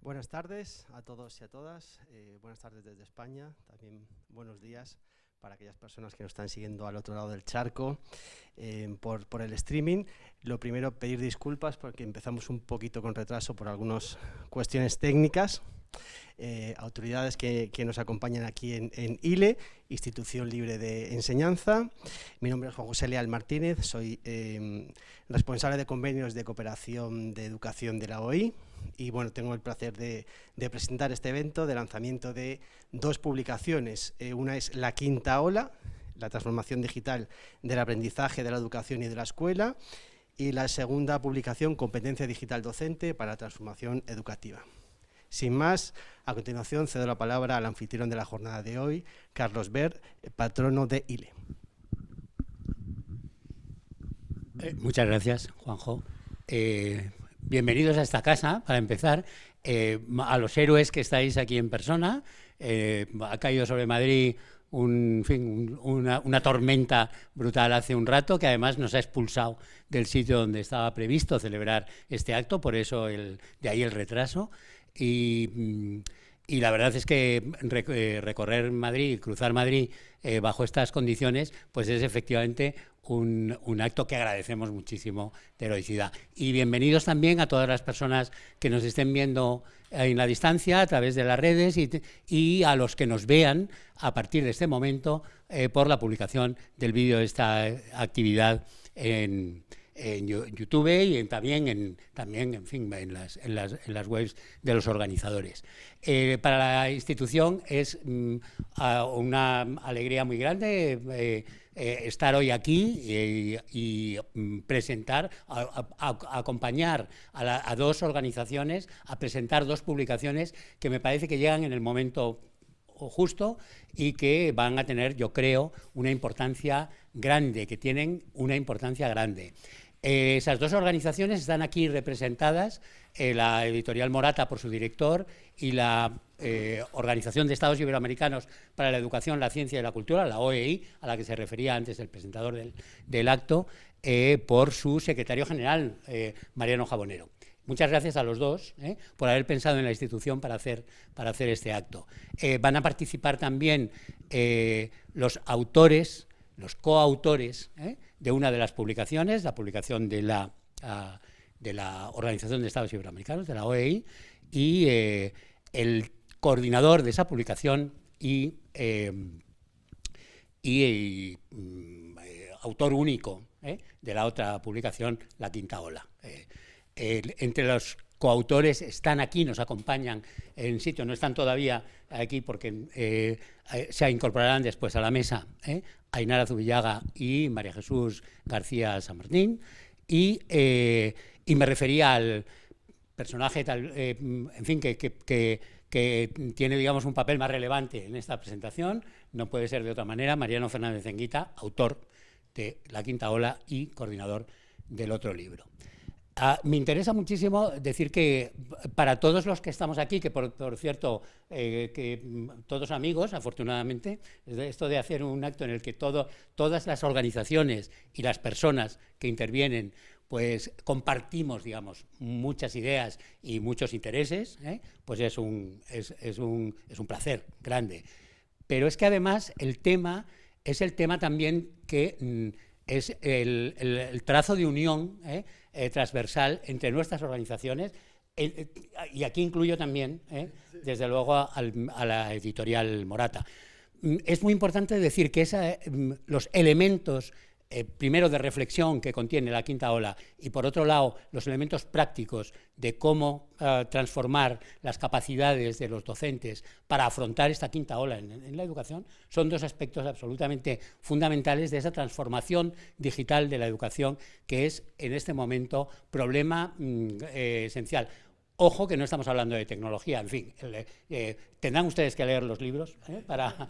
Buenas tardes a todos y a todas. Buenas tardes desde España. También buenos días para aquellas personas que nos están siguiendo al otro lado del charco por el streaming. Lo primero, pedir disculpas porque empezamos un poquito con retraso por algunas cuestiones técnicas. Autoridades que nos acompañan aquí en ILE, Institución Libre de Enseñanza. Mi nombre es Juan José Leal Martínez, soy responsable de convenios de cooperación de educación de la OI y bueno, tengo el placer de presentar este evento de lanzamiento de dos publicaciones. Una es La Quinta Ola, la transformación digital del aprendizaje, de la educación y de la escuela, y la segunda publicación, Competencia Digital Docente para la Transformación Educativa. Sin más, a continuación cedo la palabra al anfitrión de la jornada de hoy, Carlos Ver, patrono de ILE. Muchas gracias, Juanjo. Bienvenidos a esta casa, para empezar. A los héroes que estáis aquí en persona. Ha caído sobre Madrid una tormenta brutal hace un rato, que además nos ha expulsado del sitio donde estaba previsto celebrar este acto, por eso de ahí el retraso. Y la verdad es que recorrer Madrid, cruzar Madrid bajo estas condiciones, pues es efectivamente un acto que agradecemos muchísimo de heroicidad. Y bienvenidos también a todas las personas que nos estén viendo en la distancia a través de las redes y a los que nos vean a partir de este momento por la publicación del vídeo de esta actividad en YouTube y también en las webs de los organizadores. Para la institución es una alegría muy grande estar hoy aquí y presentar, acompañar a dos organizaciones a presentar dos publicaciones que me parece que llegan en el momento justo y que van a tener, yo creo, una importancia grande, que tienen una importancia grande. Esas dos organizaciones están aquí representadas, la Editorial Morata por su director y la Organización de Estados Iberoamericanos para la Educación, la Ciencia y la Cultura, la OEI, a la que se refería antes el presentador del acto, por su secretario general, Mariano Jabonero. Muchas gracias a los dos por haber pensado en la institución para hacer este acto. Van a participar también los autores, los coautores de una de las publicaciones, la publicación de la Organización de Estados Iberoamericanos, de la OEI, y el coordinador de esa publicación y autor único de la otra publicación, La Quinta Ola. Entre los coautores están aquí, nos acompañan en sitio, no están todavía aquí porque se incorporarán después a la mesa Ainara Zubillaga y María Jesús García San Martín, y me refería al personaje en fin, que tiene, digamos, un papel más relevante en esta presentación, no puede ser de otra manera, Mariano Fernández Enguita, autor de La Quinta Ola y coordinador del otro libro. Me interesa muchísimo decir que para todos los que estamos aquí, que por cierto, que todos amigos, afortunadamente, esto de hacer un acto en el que todas las organizaciones y las personas que intervienen pues compartimos, digamos, muchas ideas y muchos intereses, pues es un placer grande. Pero es que además el tema es el tema también que es el trazo de unión transversal entre nuestras organizaciones, y aquí incluyo también, desde luego, a la editorial Morata. Es muy importante decir que los elementos, primero de reflexión que contiene La Quinta Ola y por otro lado los elementos prácticos de cómo transformar las capacidades de los docentes para afrontar esta quinta ola en la educación, son dos aspectos absolutamente fundamentales de esa transformación digital de la educación que es en este momento problema esencial. Ojo que no estamos hablando de tecnología, en fin, tendrán ustedes que leer los libros para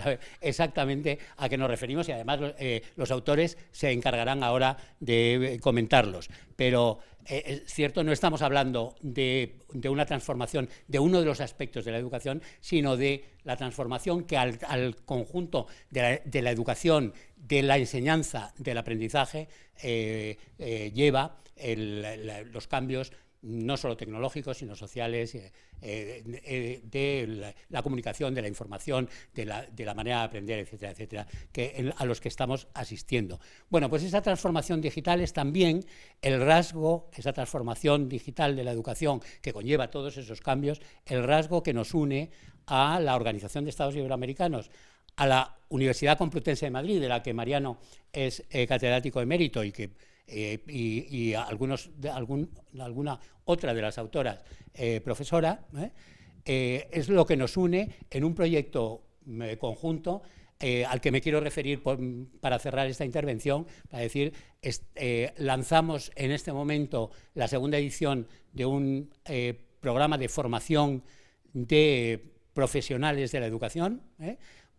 ver exactamente a qué nos referimos y además los autores se encargarán ahora de comentarlos. Pero es cierto, no estamos hablando de una transformación de uno de los aspectos de la educación, sino de la transformación que al conjunto de la educación, de la enseñanza, del aprendizaje, lleva los cambios no solo tecnológicos, sino sociales, de la comunicación, de la información, de la manera de aprender, etcétera, etcétera, a los que estamos asistiendo. Bueno, pues esa transformación digital es también el rasgo, esa transformación digital de la educación que conlleva todos esos cambios, el rasgo que nos une a la Organización de Estados Iberoamericanos, a la Universidad Complutense de Madrid, de la que Mariano es catedrático emérito y alguna otra de las autoras profesora, es lo que nos une en un proyecto conjunto al que me quiero referir para cerrar esta intervención, para decir, lanzamos en este momento la segunda edición de un programa de formación de profesionales de la educación,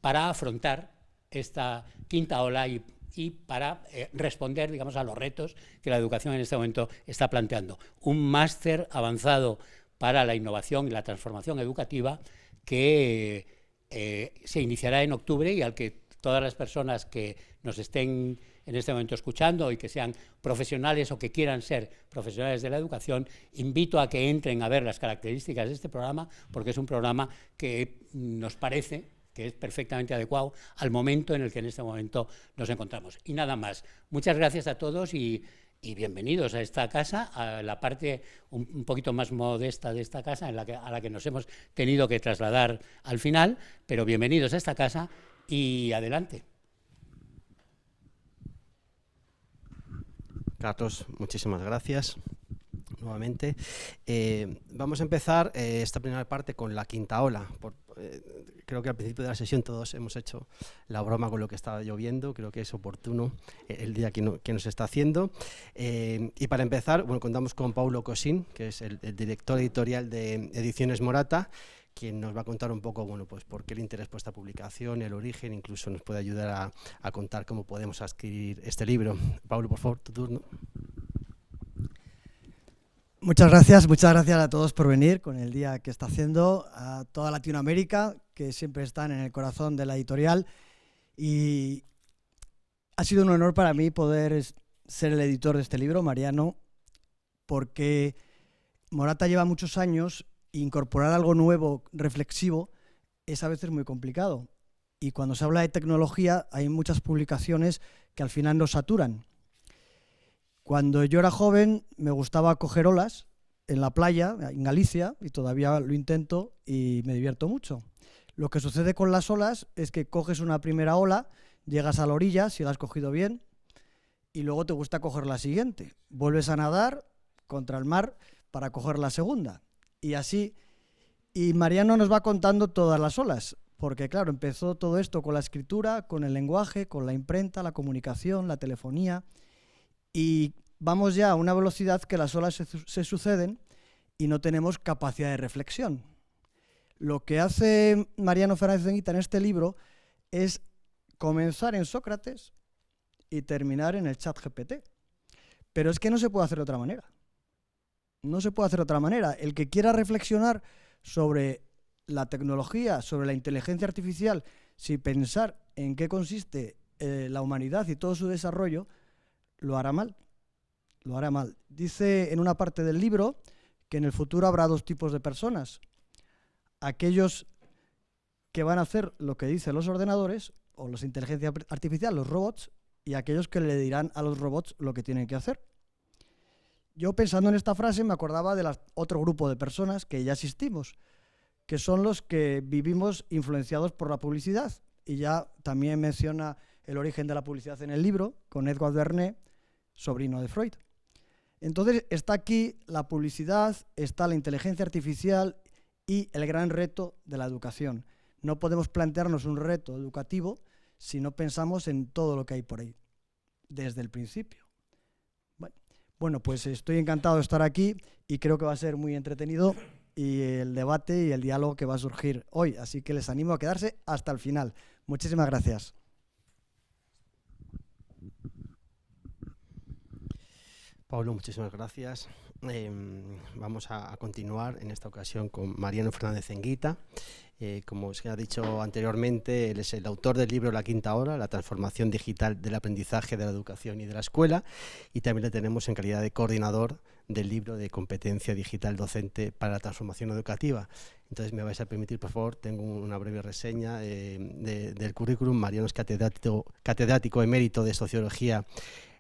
para afrontar esta quinta ola y para responder, digamos, a los retos que la educación en este momento está planteando. Un máster avanzado para la innovación y la transformación educativa que se iniciará en octubre y al que todas las personas que nos estén en este momento escuchando y que sean profesionales o que quieran ser profesionales de la educación, invito a que entren a ver las características de este programa, porque es un programa que nos parece que es perfectamente adecuado al momento en el que en este momento nos encontramos. Y nada más. Muchas gracias a todos y bienvenidos a esta casa, a la parte un poquito más modesta de esta casa, a la que nos hemos tenido que trasladar al final, pero bienvenidos a esta casa y adelante. Carlos, muchísimas gracias nuevamente. Vamos a empezar esta primera parte con la quinta ola. Creo que al principio de la sesión todos hemos hecho la broma con lo que estaba lloviendo, creo que es oportuno el día que nos está haciendo. Y para empezar, bueno, contamos con Paulo Cosín, que es el director editorial de Ediciones Morata, quien nos va a contar un poco, bueno, pues por qué el interés por esta publicación, el origen, incluso nos puede ayudar a contar cómo podemos adquirir este libro. Paulo, por favor, tu turno. Muchas gracias a todos por venir con el día que está haciendo, a toda Latinoamérica, que siempre están en el corazón de la editorial, y ha sido un honor para mí poder ser el editor de este libro, Mariano, porque Morata lleva muchos años e incorporar algo nuevo, reflexivo, es a veces muy complicado, y cuando se habla de tecnología hay muchas publicaciones que al final nos saturan. Cuando yo era joven me gustaba coger olas en la playa, en Galicia, y todavía lo intento y me divierto mucho. Lo que sucede con las olas es que coges una primera ola, llegas a la orilla, si la has cogido bien, y luego te gusta coger la siguiente. Vuelves a nadar contra el mar para coger la segunda. Y así, y Mariano nos va contando todas las olas, porque claro, empezó todo esto con la escritura, con el lenguaje, con la imprenta, la comunicación, la telefonía, y vamos ya a una velocidad que las olas se suceden y no tenemos capacidad de reflexión. Lo que hace Mariano Fernández Zenguita en este libro es comenzar en Sócrates y terminar en el ChatGPT. Pero es que no se puede hacer de otra manera. No se puede hacer de otra manera. El que quiera reflexionar sobre la tecnología, sobre la inteligencia artificial, sin pensar en qué consiste la humanidad y todo su desarrollo, lo hará mal. Lo hará mal. Dice en una parte del libro que en el futuro habrá dos tipos de personas. Aquellos que van a hacer lo que dicen los ordenadores o la inteligencia artificial, los robots, y aquellos que le dirán a los robots lo que tienen que hacer. Yo pensando en esta frase me acordaba de otro grupo de personas que ya existimos, que son los que vivimos influenciados por la publicidad. Y ya también menciona el origen de la publicidad en el libro, con Edward Bernays, sobrino de Freud. Entonces está aquí la publicidad, está la inteligencia artificial y el gran reto de la educación. No podemos plantearnos un reto educativo si no pensamos en todo lo que hay por ahí, desde el principio. Bueno, pues estoy encantado de estar aquí y creo que va a ser muy entretenido y el debate y el diálogo que va a surgir hoy. Así que les animo a quedarse hasta el final. Muchísimas gracias. Pablo, muchísimas gracias. Vamos a continuar en esta ocasión con Mariano Fernández Zenguita. Como os ha dicho anteriormente, él es el autor del libro La Quinta Ola, la transformación digital del aprendizaje, de la educación y de la escuela, y también le tenemos en calidad de coordinador del libro de competencia digital docente para la transformación educativa. Entonces me vais a permitir, por favor, tengo una breve reseña del currículum. Mariano es catedrático emérito de Sociología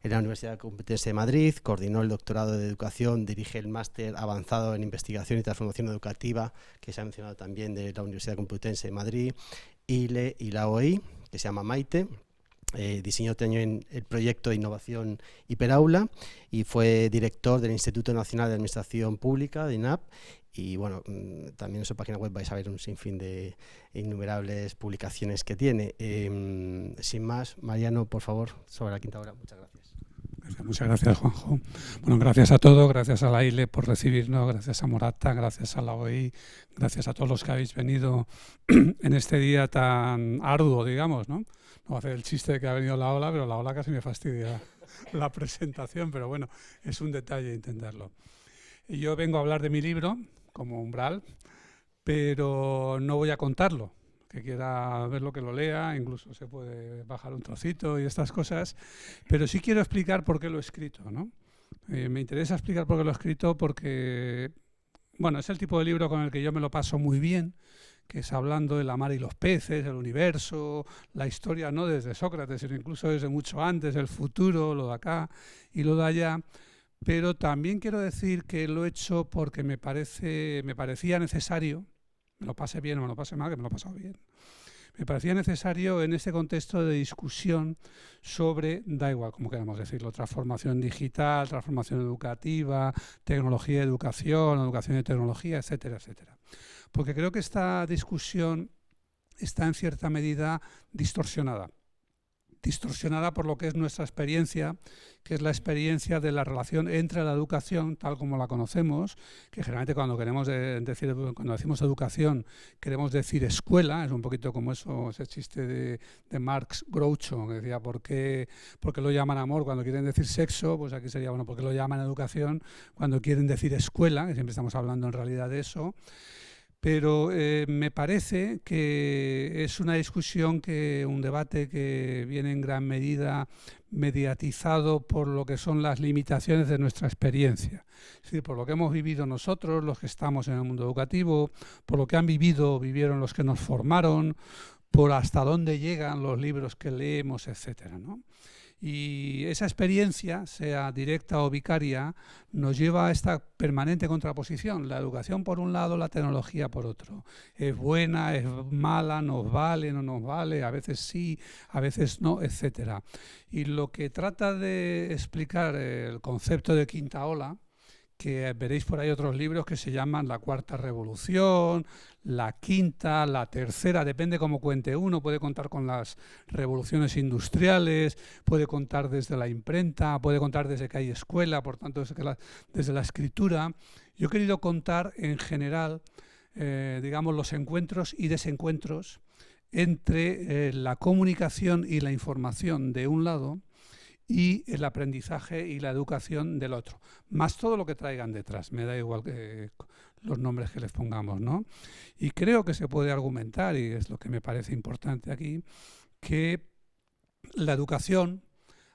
en la Universidad Complutense de Madrid, coordinó el doctorado de Educación, dirige el máster avanzado en Investigación y Transformación Educativa, que se ha mencionado también, de la Universidad Complutense de Madrid, ILE y la OI, que se llama Maite. Diseñó también el proyecto de innovación Hiperaula y fue director del Instituto Nacional de Administración Pública, de INAP. Y bueno, también en su página web vais a ver un sinfín de innumerables publicaciones que tiene. Sin más, Mariano, por favor, sobre la quinta hora. Muchas gracias. Muchas gracias, Juanjo. Bueno, gracias a todos, gracias a la ILE por recibirnos, gracias a Morata, gracias a la OI, gracias a todos los que habéis venido en este día tan arduo, digamos, ¿no? No voy a hacer el chiste de que ha venido la ola, pero la ola casi me fastidia la presentación, pero bueno, es un detalle intentarlo. Y yo vengo a hablar de mi libro, como Umbral, pero no voy a contarlo. Que quiera verlo, que lo lea, incluso se puede bajar un trocito y estas cosas, pero sí quiero explicar por qué lo he escrito, ¿no? Me interesa explicar por qué lo he escrito porque, bueno, es el tipo de libro con el que yo me lo paso muy bien, que es hablando de la mar y los peces, el universo, la historia no desde Sócrates, sino incluso desde mucho antes, el futuro, lo de acá y lo de allá. Pero también quiero decir que lo he hecho porque me parecía necesario, me lo pase bien o me lo pase mal, que me lo he pasado bien. Me parecía necesario en este contexto de discusión sobre, da igual como queramos decirlo, transformación digital, transformación educativa, tecnología de educación, educación de tecnología, etcétera, etcétera. Porque creo que esta discusión está en cierta medida distorsionada por lo que es nuestra experiencia, que es la experiencia de la relación entre la educación, tal como la conocemos, que generalmente cuando decimos educación, queremos decir escuela, es un poquito como ese chiste de Marx Groucho, que decía, ¿por qué lo llaman amor cuando quieren decir sexo? Pues aquí sería, bueno, ¿por qué lo llaman educación cuando quieren decir escuela? Que siempre estamos hablando en realidad de eso. Pero me parece que es una discusión, un debate que viene en gran medida mediatizado por lo que son las limitaciones de nuestra experiencia. Es decir, por lo que hemos vivido nosotros, los que estamos en el mundo educativo, por lo que vivieron los que nos formaron, por hasta dónde llegan los libros que leemos, etcétera, ¿no? Y esa experiencia, sea directa o vicaria, nos lleva a esta permanente contraposición. La educación por un lado, la tecnología por otro. Es buena, es mala, nos vale, no nos vale, a veces sí, a veces no, etcétera. Y lo que trata de explicar el concepto de quinta ola, que veréis por ahí otros libros que se llaman La Cuarta Revolución, la Quinta, la Tercera, depende cómo cuente uno, puede contar con las revoluciones industriales, puede contar desde la imprenta, puede contar desde que hay escuela, por tanto desde la escritura. Yo he querido contar en general, digamos, los encuentros y desencuentros entre la comunicación y la información de un lado y el aprendizaje y la educación del otro, más todo lo que traigan detrás, me da igual que los nombres que les pongamos, ¿no? Y creo que se puede argumentar, y es lo que me parece importante aquí, que la educación,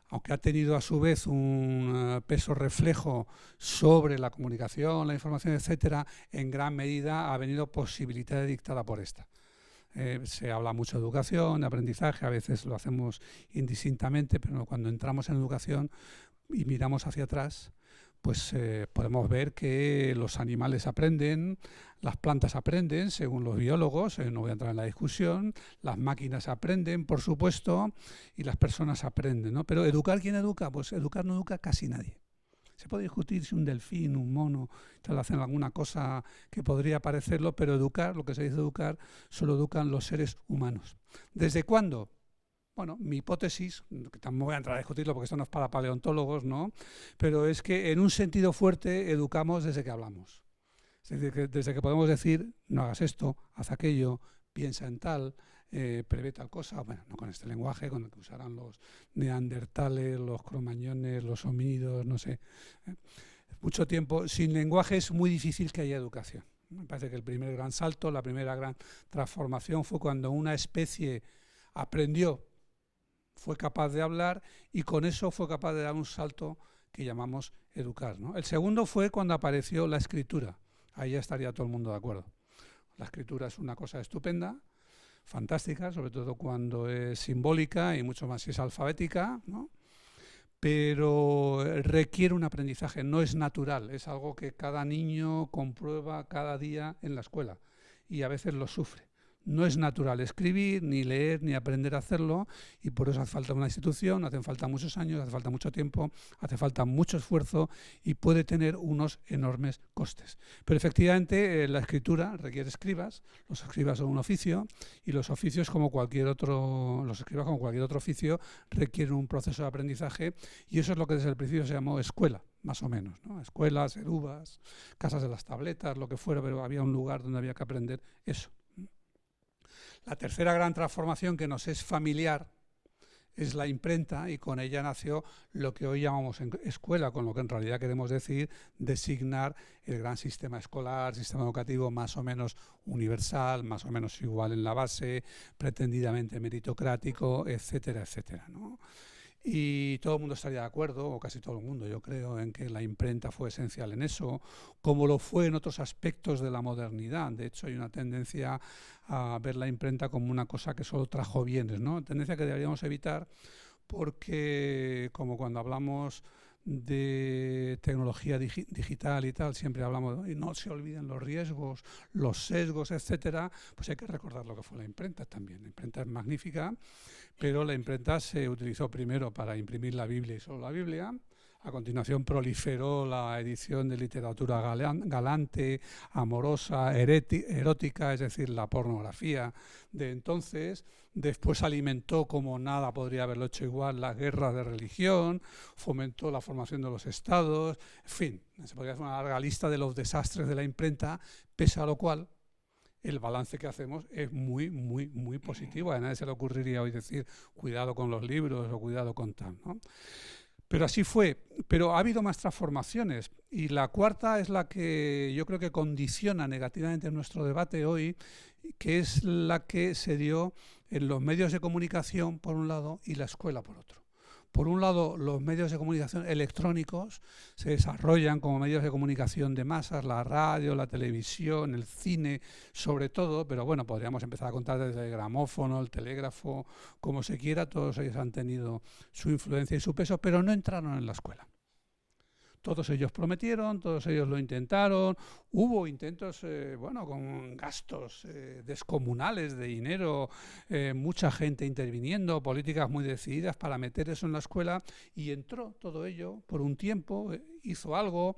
aunque ha tenido a su vez un peso reflejo sobre la comunicación, la información, etcétera, en gran medida ha venido posibilitada y dictada por esta. Se habla mucho de educación, de aprendizaje, a veces lo hacemos indistintamente, pero cuando entramos en educación y miramos hacia atrás, pues podemos ver que los animales aprenden, las plantas aprenden, según los biólogos, no voy a entrar en la discusión, las máquinas aprenden, por supuesto, y las personas aprenden, ¿no? Pero ¿educar quién educa? Pues educar no educa casi nadie. Se puede discutir si un delfín, un mono, tal hacen alguna cosa que podría parecerlo, pero educar, lo que se dice educar, solo educan los seres humanos. ¿Desde cuándo? Bueno, mi hipótesis, que tampoco voy a entrar a discutirlo porque esto no es para paleontólogos, ¿no? Pero es que en un sentido fuerte educamos desde que hablamos. Es decir, desde que podemos decir, no hagas esto, haz aquello, piensa en tal, prevé tal cosa, bueno, no con este lenguaje, con el que usarán los neandertales, los cromañones, los homínidos, no sé. Mucho tiempo, sin lenguaje es muy difícil que haya educación. Me parece que el primer gran salto, la primera gran transformación fue cuando una especie aprendió, fue capaz de hablar y con eso fue capaz de dar un salto que llamamos educar, ¿no? El segundo fue cuando apareció la escritura. Ahí ya estaría todo el mundo de acuerdo. La escritura es una cosa estupenda, fantástica, sobre todo cuando es simbólica y mucho más si es alfabética, ¿no? Pero requiere un aprendizaje, no es natural, es algo que cada niño comprueba cada día en la escuela y a veces lo sufre. No es natural escribir, ni leer, ni aprender a hacerlo, y por eso hace falta una institución, hacen falta muchos años, hace falta mucho tiempo, hace falta mucho esfuerzo y puede tener unos enormes costes. Pero efectivamente la escritura requiere escribas, los escribas son un oficio, y los oficios como cualquier otro, los escribas como cualquier otro oficio requieren un proceso de aprendizaje, y eso es lo que desde el principio se llamó escuela, más o menos, ¿no? Escuelas, erubas, casas de las tabletas, lo que fuera, pero había un lugar donde había que aprender eso. La tercera gran transformación que nos es familiar es la imprenta, y con ella nació lo que hoy llamamos escuela, con lo que en realidad queremos decir designar el gran sistema escolar, sistema educativo más o menos universal, más o menos igual en la base, pretendidamente meritocrático, etcétera, etcétera, ¿no? Y todo el mundo estaría de acuerdo, o casi todo el mundo, yo creo, en que la imprenta fue esencial en eso, como lo fue en otros aspectos de la modernidad. De hecho, hay una tendencia a ver la imprenta como una cosa que solo trajo bienes, ¿no? Tendencia que deberíamos evitar porque, como cuando hablamos de tecnología digital y tal, siempre hablamos, y no se olviden los riesgos, los sesgos, etcétera, pues hay que recordar lo que fue la imprenta también. La imprenta es magnífica, pero la imprenta se utilizó primero para imprimir la Biblia y solo la Biblia. A continuación proliferó la edición de literatura galante, amorosa, erótica, es decir, la pornografía de entonces. Después alimentó, como nada podría haberlo hecho igual, la guerra de religión, fomentó la formación de los estados, en fin, se podría hacer una larga lista de los desastres de la imprenta, pese a lo cual el balance que hacemos es muy, muy, muy positivo. A nadie se le ocurriría hoy decir cuidado con los libros o cuidado con tal, ¿no? Pero así fue. Pero ha habido más transformaciones, y la cuarta es la que yo creo que condiciona negativamente nuestro debate hoy, que es la que se dio en los medios de comunicación por un lado y la escuela por otro. Por un lado, los medios de comunicación electrónicos se desarrollan como medios de comunicación de masas, la radio, la televisión, el cine, sobre todo, pero bueno, podríamos empezar a contar desde el gramófono, el telégrafo, como se quiera, todos ellos han tenido su influencia y su peso, pero no entraron en la escuela. Todos ellos prometieron, todos ellos lo intentaron, hubo intentos, bueno, con gastos descomunales de dinero, mucha gente interviniendo, políticas muy decididas para meter eso en la escuela, y entró todo ello por un tiempo, hizo algo,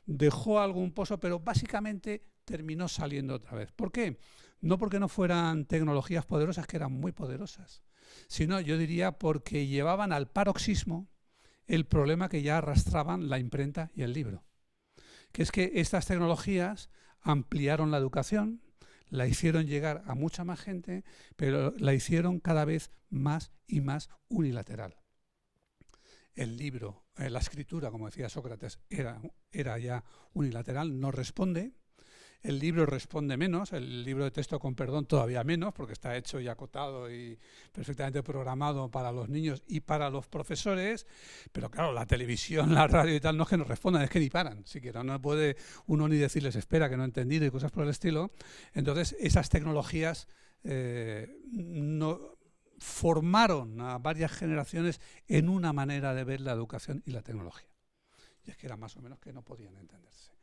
dejó algún pozo, pero básicamente terminó saliendo otra vez. ¿Por qué? No porque no fueran tecnologías poderosas, que eran muy poderosas, sino yo diría porque llevaban al paroxismo el problema que ya arrastraban la imprenta y el libro, que es que estas tecnologías ampliaron la educación, la hicieron llegar a mucha más gente, pero la hicieron cada vez más y más unilateral. El libro, la escritura, como decía Sócrates, era ya unilateral, no responde. El libro responde menos, el libro de texto con perdón todavía menos, porque está hecho y acotado y perfectamente programado para los niños y para los profesores, pero claro, la televisión, la radio y tal no es que no respondan, es que ni paran, siquiera no puede uno ni decirles espera que no he entendido y cosas por el estilo. Entonces esas tecnologías no formaron a varias generaciones en una manera de ver la educación y la tecnología, y es que era más o menos que no podían entenderse.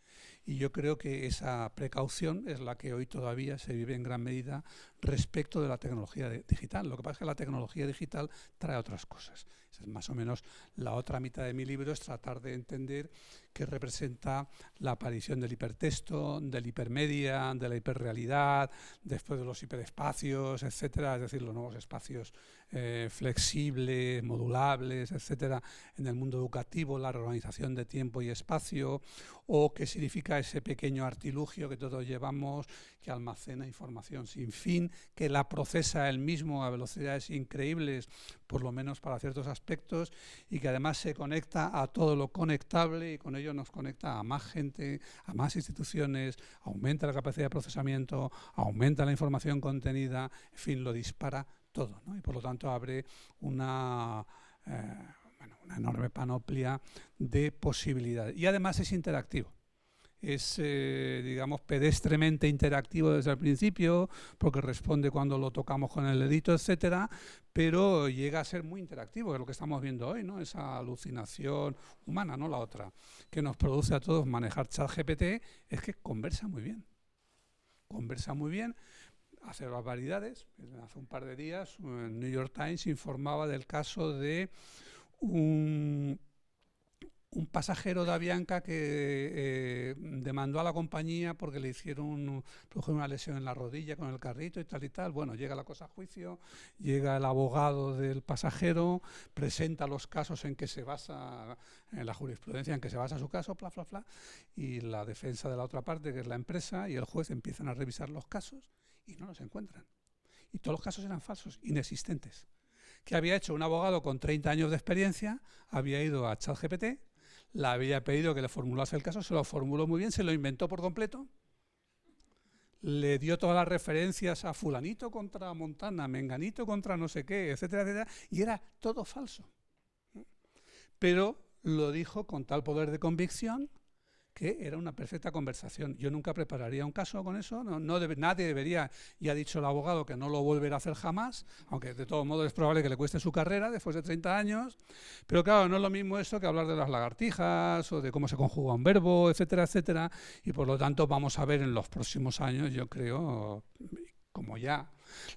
Y yo creo que esa precaución es la que hoy todavía se vive en gran medida respecto de la tecnología digital. Lo que pasa es que la tecnología digital trae otras cosas. Esa es más o menos la otra mitad de mi libro, es tratar de entender qué representa la aparición del hipertexto, del hipermedia, de la hiperrealidad, después de los hiperespacios, etcétera, es decir, los nuevos espacios flexibles, modulables, etcétera, en el mundo educativo, la reorganización de tiempo y espacio, o qué significa ese pequeño artilugio que todos llevamos, que almacena información sin fin, que la procesa él mismo a velocidades increíbles, por lo menos para ciertos aspectos, y que además se conecta a todo lo conectable, y con ello nos conecta a más gente, a más instituciones, aumenta la capacidad de procesamiento, aumenta la información contenida, en fin, lo dispara todo, ¿no? Y por lo tanto abre una bueno, una enorme panoplia de posibilidades. Y además es interactivo. Es, digamos, pedestremente interactivo desde el principio, porque responde cuando lo tocamos con el dedito, etcétera, pero llega a ser muy interactivo, que es lo que estamos viendo hoy, ¿no? Esa alucinación humana, no la otra, que nos produce a todos manejar ChatGPT, es que conversa muy bien. Conversa muy bien, hace barbaridades. Hace un par de días, el New York Times informaba del caso de un pasajero de Avianca que demandó a la compañía porque le produjeron una lesión en la rodilla con el carrito y tal y tal. Bueno, llega la cosa a juicio, llega el abogado del pasajero, presenta los casos en que se basa, en la jurisprudencia en que se basa su caso, bla, bla, bla, y la defensa de la otra parte, que es la empresa, y el juez empiezan a revisar los casos y no los encuentran. Y todos los casos eran falsos, inexistentes. ¿Qué había hecho? Un abogado con 30 años de experiencia había ido a ChatGPT, le había pedido que le formulase el caso, se lo formuló muy bien, se lo inventó por completo, le dio todas las referencias a fulanito contra Montana, menganito contra no sé qué, etcétera, etcétera, y era todo falso. Pero lo dijo con tal poder de convicción que era una perfecta conversación. Yo nunca prepararía un caso con eso, nadie debería, y ha dicho el abogado que no lo volverá a hacer jamás, aunque de todo modo es probable que le cueste su carrera después de 30 años, pero claro, no es lo mismo eso que hablar de las lagartijas o de cómo se conjuga un verbo, etcétera, etcétera, y por lo tanto vamos a ver en los próximos años, yo creo, como ya,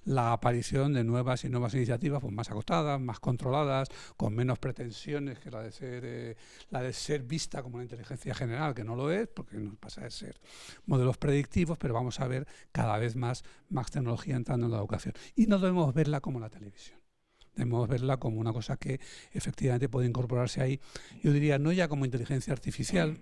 la aparición de nuevas y nuevas iniciativas, pues más acotadas, más controladas, con menos pretensiones que la de ser vista como una inteligencia general, que no lo es, porque nos pasa de ser modelos predictivos, pero vamos a ver cada vez más tecnología entrando en la educación. Y no debemos verla como la televisión. Debemos verla como una cosa que efectivamente puede incorporarse ahí, yo diría, no ya como inteligencia artificial,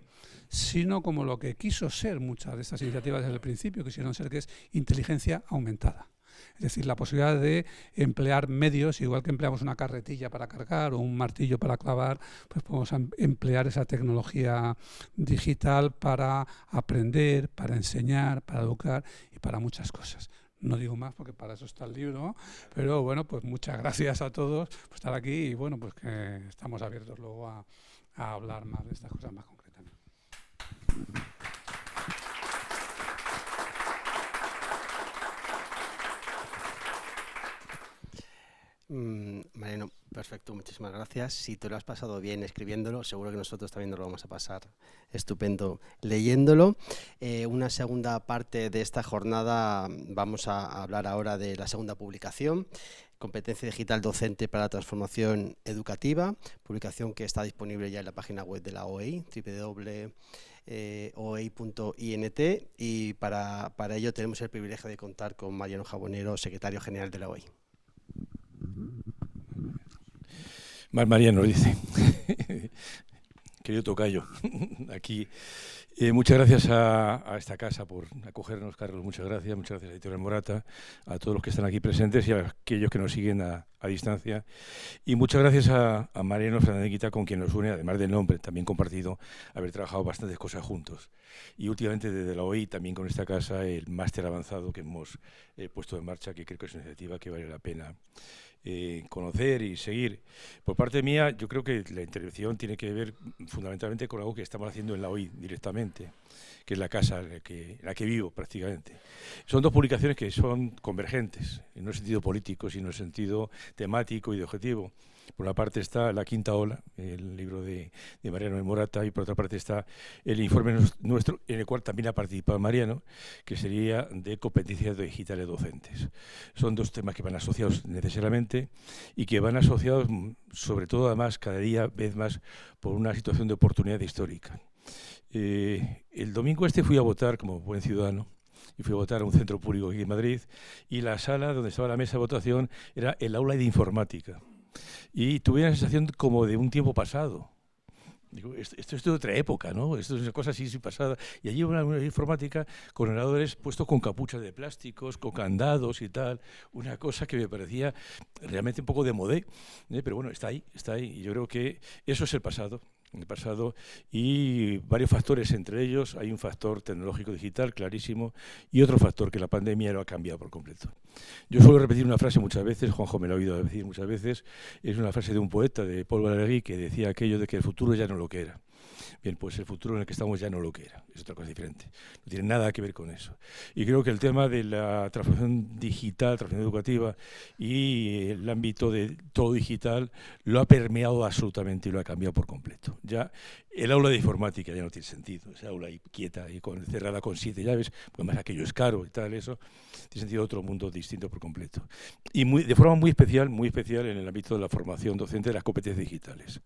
sino como lo que quiso ser muchas de estas iniciativas desde el principio, quisieron ser, que es inteligencia aumentada. Es decir, la posibilidad de emplear medios, igual que empleamos una carretilla para cargar o un martillo para clavar, pues podemos emplear esa tecnología digital para aprender, para enseñar, para educar y para muchas cosas. No digo más porque para eso está el libro, ¿no? Pero bueno, pues muchas gracias a todos por estar aquí y bueno, pues que estamos abiertos luego a hablar más de estas cosas más concretamente. Mariano, perfecto, muchísimas gracias. Si te lo has pasado bien escribiéndolo, seguro que nosotros también nos lo vamos a pasar estupendo leyéndolo. Una segunda parte de esta jornada, vamos a hablar ahora de la segunda publicación, Competencia Digital Docente para la Transformación Educativa, publicación que está disponible ya en la página web de la OEI, www.oei.int, y para ello tenemos el privilegio de contar con Mariano Jabonero, secretario general de la OEI. Mariano dice, querido tocayo, aquí. Muchas gracias a esta casa por acogernos, Carlos, muchas gracias a Editorial Morata, a todos los que están aquí presentes y a aquellos que nos siguen a distancia. Y muchas gracias a Mariano Fernández, con quien nos une, además del nombre, también compartido, haber trabajado bastantes cosas juntos. Y últimamente desde la OEI, también con esta casa, el máster avanzado que hemos puesto en marcha, que creo que es una iniciativa que vale la pena conocer y seguir. Por parte mía, yo creo que la intervención tiene que ver fundamentalmente con algo que estamos haciendo en la OEI directamente, que es la casa en la que vivo prácticamente. Son dos publicaciones que son convergentes, en un sentido político, sino en sentido temático y de objetivo. Por una parte está La Quinta Ola, el libro de Mariano Morata, y por otra parte está el informe nuestro, en el cual también ha participado Mariano, que sería de competencias digitales docentes. Son dos temas que van asociados necesariamente y que van asociados, sobre todo, además, cada día vez más por una situación de oportunidad histórica. El domingo fui a votar como buen ciudadano, y fui a votar a un centro público aquí en Madrid, y la sala donde estaba la mesa de votación era el aula de informática. Y tuve una sensación como de un tiempo pasado. Digo, esto es de otra época, ¿no? Esto es una cosa así pasada. Y allí una informática con ordenadores puestos con capuchas de plásticos, con candados y tal. Una cosa que me parecía realmente un poco de modé. Pero bueno, está ahí. Y yo creo que eso es el pasado. en el pasado, y varios factores, entre ellos hay un factor tecnológico digital clarísimo y otro factor que la pandemia lo ha cambiado por completo. Yo suelo repetir una frase muchas veces, Juanjo me lo ha oído decir muchas veces, es una frase de un poeta, de Paul Valéry, que decía aquello de que el futuro ya no lo que era. Bien, pues el futuro en el que estamos ya no lo que era, es otra cosa diferente, no tiene nada que ver con eso. Y creo que el tema de la transformación digital, transformación educativa y el ámbito de todo digital lo ha permeado absolutamente y lo ha cambiado por completo. Ya el aula de informática ya no tiene sentido, esa aula ahí quieta y cerrada con 7 llaves, porque además aquello es caro y tal, eso tiene sentido otro mundo distinto por completo. Y de forma muy especial en el ámbito de la formación docente de las competencias digitales.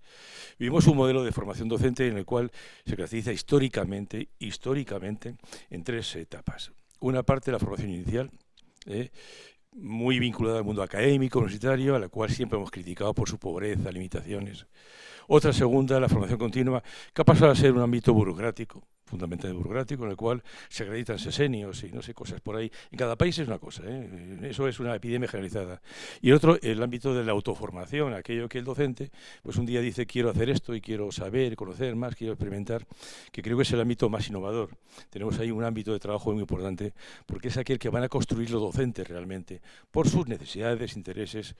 Vivimos un modelo de formación docente en el cual se caracteriza históricamente en 3 etapas. Una parte, la formación inicial, muy vinculada al mundo académico, universitario, a la cual siempre hemos criticado por su pobreza, limitaciones. Otra segunda, la formación continua, que ha pasado a ser un ámbito burocrático, fundamentalmente burocrático, en el cual se acreditan sesenios y no sé, cosas por ahí. En cada país es una cosa, eso es una epidemia generalizada. Y el otro, el ámbito de la autoformación, aquello que el docente, pues un día dice quiero hacer esto y quiero saber, conocer más, quiero experimentar, que creo que es el ámbito más innovador. Tenemos ahí un ámbito de trabajo muy importante, porque es aquel que van a construir los docentes realmente, por sus necesidades, intereses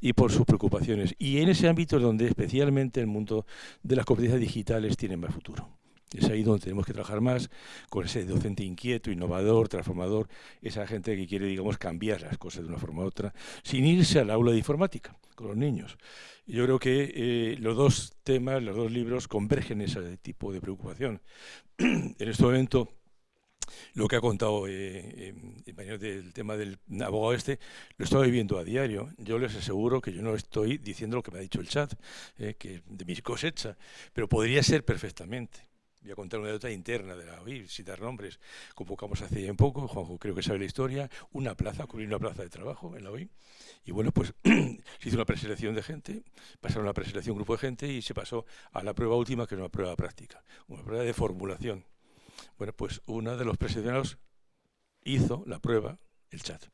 y por sus preocupaciones. Y en ese ámbito es donde especialmente el mundo de las competencias digitales tiene más futuro. Es ahí donde tenemos que trabajar más con ese docente inquieto, innovador, transformador, esa gente que quiere, digamos, cambiar las cosas de una forma u otra, sin irse al aula de informática con los niños. Yo creo que los dos temas, los dos libros convergen en ese tipo de preocupación. En este momento, lo que ha contado del tema del abogado lo estaba viviendo a diario. Yo les aseguro que yo no estoy diciendo lo que me ha dicho el chat, que de mi cosecha, pero podría ser perfectamente. Voy a contar una anécdota interna de la OI, sin dar nombres. Convocamos hace bien poco, Juanjo creo que sabe la historia, cubrir una plaza de trabajo en la OI. Y bueno, pues se hizo una preselección de gente, pasaron a la preselección un grupo de gente y se pasó a la prueba última, que es una prueba práctica, una prueba de formulación. Bueno, pues uno de los preseleccionados hizo la prueba, el chat.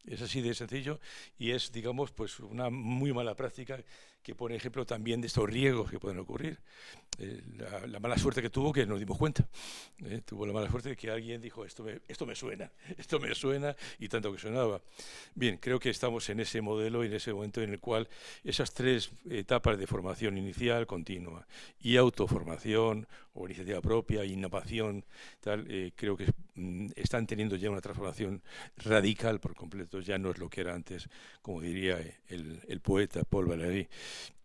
Es así de sencillo y es, digamos, pues una muy mala práctica que pone ejemplo también de estos riesgos que pueden ocurrir. La mala suerte que tuvo, que nos dimos cuenta. Tuvo la mala suerte de que alguien dijo, esto me suena, y tanto que sonaba. Bien, creo que estamos en ese modelo y en ese momento en el cual esas 3 etapas de formación inicial, continua, y autoformación, o iniciativa propia, innovación, tal, creo que están teniendo ya una transformación radical por completo, ya no es lo que era antes, como diría el poeta Paul Valéry.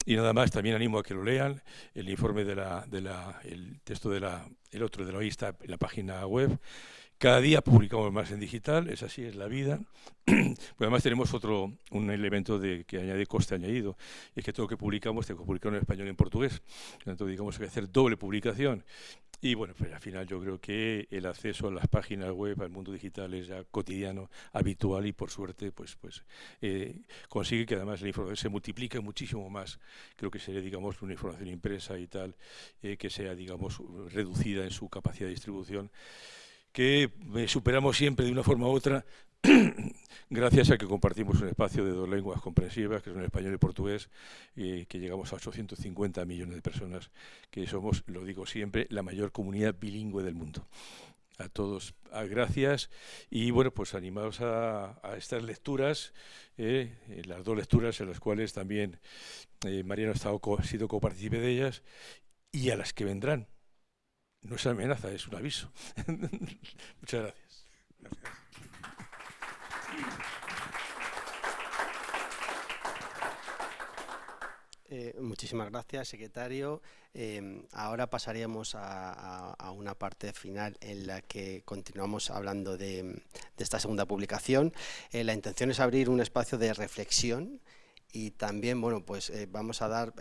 Y nada más, también animo a que lo lean, el informe el texto el otro de la OI está en la página web. Cada día publicamos más en digital, es así, es la vida. Pues además tenemos un elemento que añade coste añadido, y es que todo lo que publicamos tengo que publicarlo en español y en portugués. Entonces digamos que hay que hacer doble publicación. Y bueno, pues al final yo creo que el acceso a las páginas web, al mundo digital es ya cotidiano, habitual, y por suerte pues consigue que además la información se multiplique muchísimo más. Creo que sería, digamos, una información impresa y tal, que sea, digamos, reducida en su capacidad de distribución, que superamos siempre de una forma u otra gracias a que compartimos un espacio de 2 lenguas comprensivas, que son el español y portugués, que llegamos a 850 millones de personas, que somos, lo digo siempre, la mayor comunidad bilingüe del mundo. A todos, gracias, y bueno, pues animados a estas lecturas, las 2 lecturas en las cuales también Mariano ha sido copartícipe de ellas, y a las que vendrán. No es amenaza, es un aviso. Muchas gracias. Muchísimas gracias, secretario. Ahora pasaríamos a una parte final en la que continuamos hablando de esta segunda publicación. La intención es abrir un espacio de reflexión. Y también, bueno, pues vamos a dar,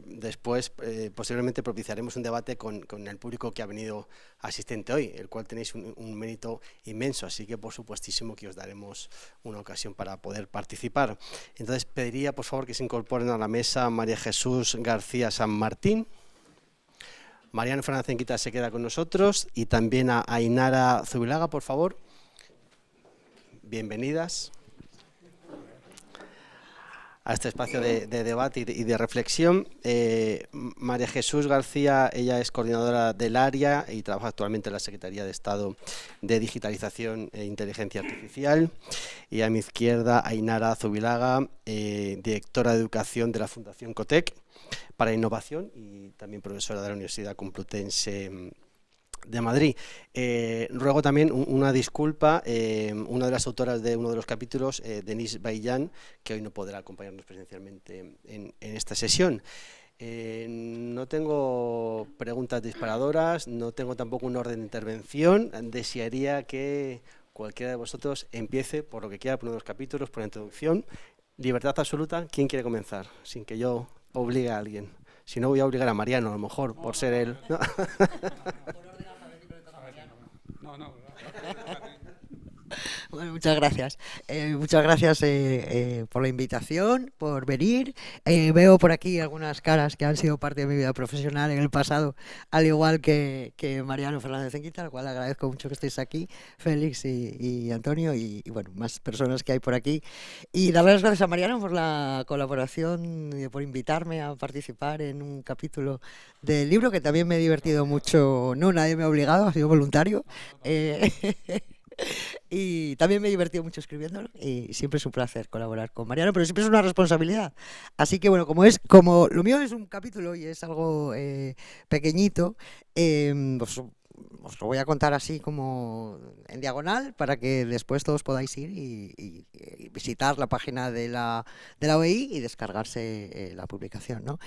después, posiblemente propiciaremos un debate con el público que ha venido asistente hoy, el cual tenéis un mérito inmenso, así que por supuestísimo que os daremos una ocasión para poder participar. Entonces pediría, por favor, que se incorporen a la mesa María Jesús García San Martín, Mariano Fernández Enquita se queda con nosotros, y también a Ainara Zubilaga, por favor. Bienvenidas. a este espacio de debate y de reflexión. María Jesús García, ella es coordinadora del área y trabaja actualmente en la Secretaría de Estado de Digitalización e Inteligencia Artificial. Y a mi izquierda, Ainara Zubilaga, directora de Educación de la Fundación Cotec para Innovación y también profesora de la Universidad Complutense de Madrid. Ruego también una disculpa, una de las autoras de uno de los capítulos, Denise Baillán, que hoy no podrá acompañarnos presencialmente en esta sesión. No tengo preguntas disparadoras, no tengo tampoco un orden de intervención. Desearía que cualquiera de vosotros empiece por lo que quiera, por uno de los capítulos, por la introducción. Libertad absoluta. ¿Quién quiere comenzar? Sin que yo obligue a alguien. Si no, voy a obligar a Mariano, a lo mejor, por ser él. ¿No? Bueno, muchas gracias. Muchas gracias por la invitación, por venir. Veo por aquí algunas caras que han sido parte de mi vida profesional en el pasado, al igual que Mariano Fernández Enquita, al cual agradezco mucho que estéis aquí, Félix y Antonio y bueno, más personas que hay por aquí. Y darle las gracias a Mariano por la colaboración y por invitarme a participar en un capítulo del libro, que también me he divertido mucho. No, nadie me ha obligado, ha sido voluntario. Y también me he divertido mucho escribiéndolo y siempre es un placer colaborar con Mariano, pero siempre es una responsabilidad. Así que bueno, como lo mío es un capítulo y es algo pequeñito, os lo voy a contar así como en diagonal para que después todos podáis ir y visitar la página de la OEI y descargarse la publicación, ¿no?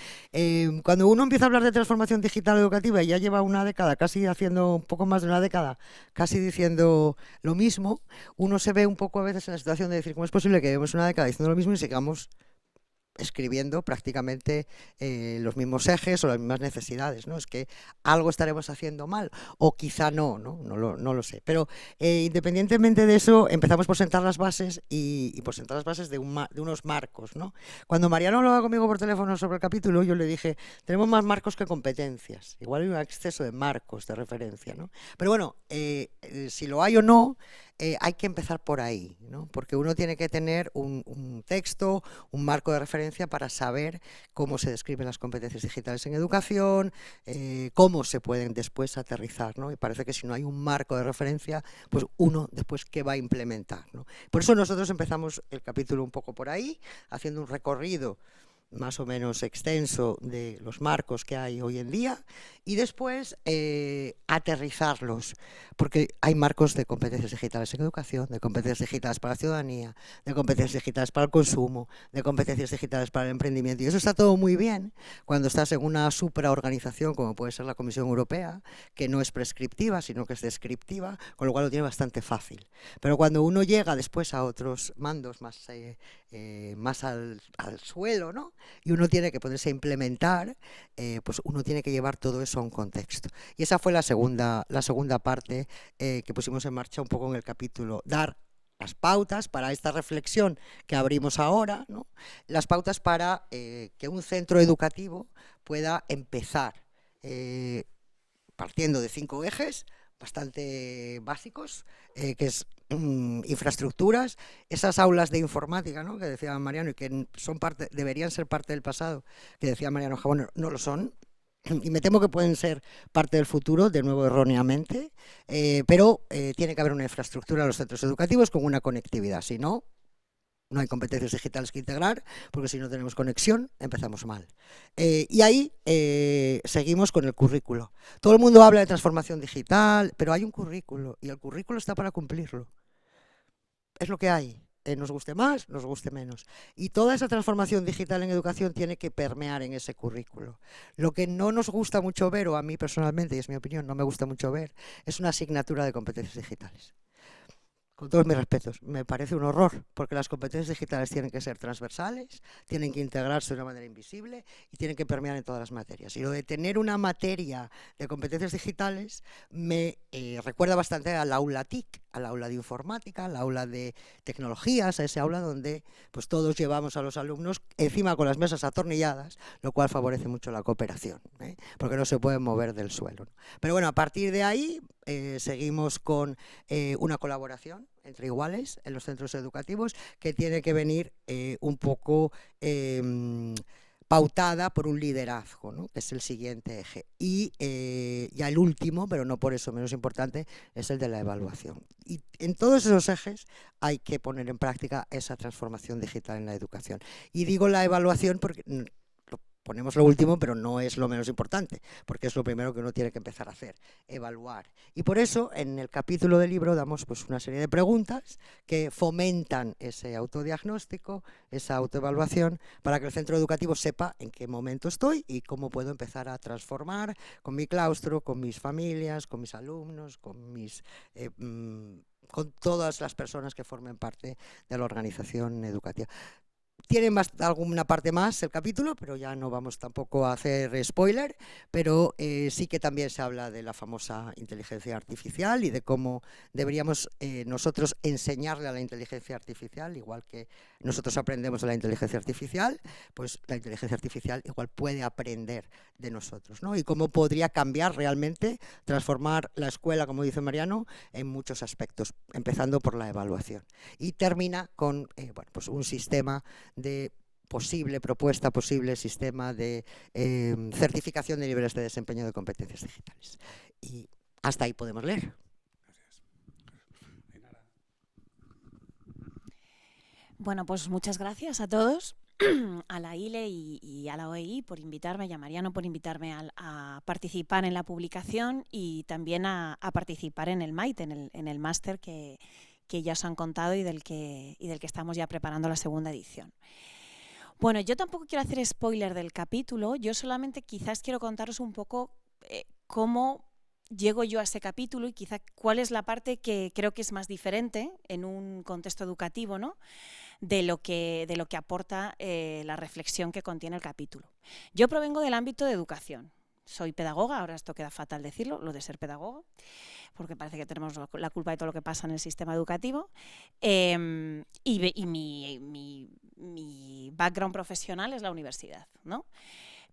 Cuando uno empieza a hablar de transformación digital educativa y ya lleva una década, casi haciendo un poco más de una década, casi diciendo lo mismo, uno se ve un poco a veces en la situación de decir cómo es posible que llevemos una década diciendo lo mismo y sigamos escribiendo prácticamente los mismos ejes o las mismas necesidades, ¿no? Es que algo estaremos haciendo mal, o quizá no lo sé. Pero independientemente de eso, empezamos por sentar las bases y por sentar las bases de unos marcos, ¿no? Cuando Mariano hablaba conmigo por teléfono sobre el capítulo, yo le dije, tenemos más marcos que competencias. Igual hay un exceso de marcos de referencia, ¿no? Pero bueno, si lo hay o no, hay que empezar por ahí, ¿no? Porque uno tiene que tener un texto, un marco de referencia para saber cómo se describen las competencias digitales en educación, cómo se pueden después aterrizar, ¿no? Y parece que si no hay un marco de referencia, pues uno después qué va a implementar, ¿no? Por eso nosotros empezamos el capítulo un poco por ahí, haciendo un recorrido más o menos extenso de los marcos que hay hoy en día y después aterrizarlos, porque hay marcos de competencias digitales en educación, de competencias digitales para la ciudadanía, de competencias digitales para el consumo, de competencias digitales para el emprendimiento, y eso está todo muy bien cuando estás en una supraorganización como puede ser la Comisión Europea, que no es prescriptiva sino que es descriptiva, con lo cual lo tiene bastante fácil. Pero cuando uno llega después a otros mandos más al suelo, ¿no? Y uno tiene que ponerse a implementar, pues uno tiene que llevar todo eso a un contexto. Y esa fue la segunda parte que pusimos en marcha un poco en el capítulo, dar las pautas para esta reflexión que abrimos ahora, ¿no? Las pautas para que un centro educativo pueda empezar partiendo de 5 ejes bastante básicos, que es infraestructuras, esas aulas de informática, ¿no?, que decía Mariano y que deberían ser parte del pasado, que decía Mariano, bueno, no lo son, y me temo que pueden ser parte del futuro, de nuevo erróneamente, pero tiene que haber una infraestructura en los centros educativos con una conectividad, si no, no hay competencias digitales que integrar, porque si no tenemos conexión, empezamos mal. Y ahí seguimos con el currículo. Todo el mundo habla de transformación digital, pero hay un currículo, y el currículo está para cumplirlo. Es lo que hay. Nos guste más, nos guste menos. Y toda esa transformación digital en educación tiene que permear en ese currículo. Lo que no nos gusta mucho ver, o a mí personalmente, y es mi opinión, no me gusta mucho ver, es una asignatura de competencias digitales. Con todos mis respetos, me parece un horror, porque las competencias digitales tienen que ser transversales, tienen que integrarse de una manera invisible y tienen que permear en todas las materias. Y lo de tener una materia de competencias digitales me recuerda bastante al aula TIC, al aula de informática, al aula de tecnologías, a ese aula donde pues todos llevamos a los alumnos encima con las mesas atornilladas, lo cual favorece mucho la cooperación, porque no se pueden mover del suelo, ¿no? Pero bueno, a partir de ahí seguimos con una colaboración entre iguales en los centros educativos que tiene que venir un poco pautada por un liderazgo, ¿no? Que es el siguiente eje. Y ya el último, pero no por eso menos importante, es el de la evaluación. Y en todos esos ejes hay que poner en práctica esa transformación digital en la educación. Y digo la evaluación porque ponemos lo último, pero no es lo menos importante, porque es lo primero que uno tiene que empezar a hacer, evaluar. Y por eso, en el capítulo del libro damos pues una serie de preguntas que fomentan ese autodiagnóstico, esa autoevaluación, para que el centro educativo sepa en qué momento estoy y cómo puedo empezar a transformar con mi claustro, con mis familias, con mis alumnos, con todas las personas que formen parte de la organización educativa. Tiene alguna parte más el capítulo, pero ya no vamos tampoco a hacer spoiler, pero sí que también se habla de la famosa inteligencia artificial y de cómo deberíamos nosotros enseñarle a la inteligencia artificial, igual que nosotros aprendemos de la inteligencia artificial, pues la inteligencia artificial igual puede aprender de nosotros, ¿no? Y cómo podría cambiar realmente, transformar la escuela, como dice Mariano, en muchos aspectos, empezando por la evaluación. Y termina con bueno, pues un sistema de posible sistema de certificación de niveles de desempeño de competencias digitales. Y hasta ahí podemos leer. Bueno, pues muchas gracias a todos, a la ILE y a la OEI por invitarme, y a Mariano por invitarme a participar en la publicación y también a participar en el MAIT, en el máster que ya os han contado y del que estamos ya preparando la segunda edición. Bueno, yo tampoco quiero hacer spoiler del capítulo, yo solamente quizás quiero contaros un poco cómo llego yo a ese capítulo y quizá cuál es la parte que creo que es más diferente en un contexto educativo, ¿no? de lo que aporta la reflexión que contiene el capítulo. Yo provengo del ámbito de educación. Soy pedagoga, ahora esto queda fatal decirlo, lo de ser pedagoga, porque parece que tenemos la culpa de todo lo que pasa en el sistema educativo. Y mi background profesional es la universidad, ¿no?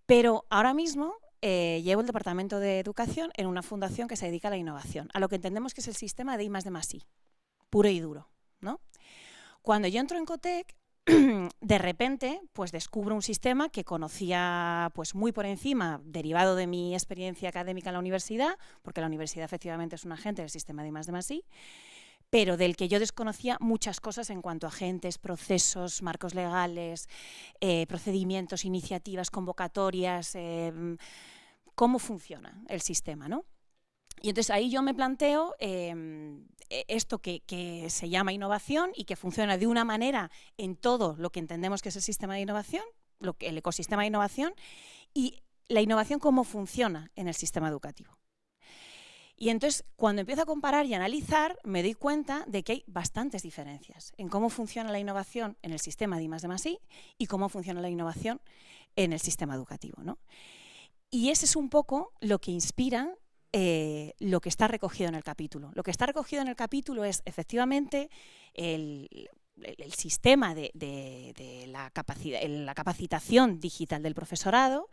Pero ahora mismo llevo el departamento de educación en una fundación que se dedica a la innovación, a lo que entendemos que es el sistema de I+D+I, puro y duro, ¿no? Cuando yo entro en Cotec, de repente pues descubro un sistema que conocía pues muy por encima, derivado de mi experiencia académica en la universidad, porque la universidad efectivamente es un agente del sistema de I+D+I, pero del que yo desconocía muchas cosas en cuanto a agentes, procesos, marcos legales, procedimientos, iniciativas, convocatorias, cómo funciona el sistema, ¿no? Y entonces ahí yo me planteo esto que se llama innovación y que funciona de una manera en todo lo que entendemos que es el sistema de innovación, el ecosistema de innovación, y la innovación cómo funciona en el sistema educativo. Y entonces, cuando empiezo a comparar y analizar, me doy cuenta de que hay bastantes diferencias en cómo funciona la innovación en el sistema de I+D+I y cómo funciona la innovación en el sistema educativo, ¿no? Y ese es un poco lo que inspira lo que está recogido en el capítulo. Lo que está recogido en el capítulo es efectivamente el sistema de la capacitación digital del profesorado,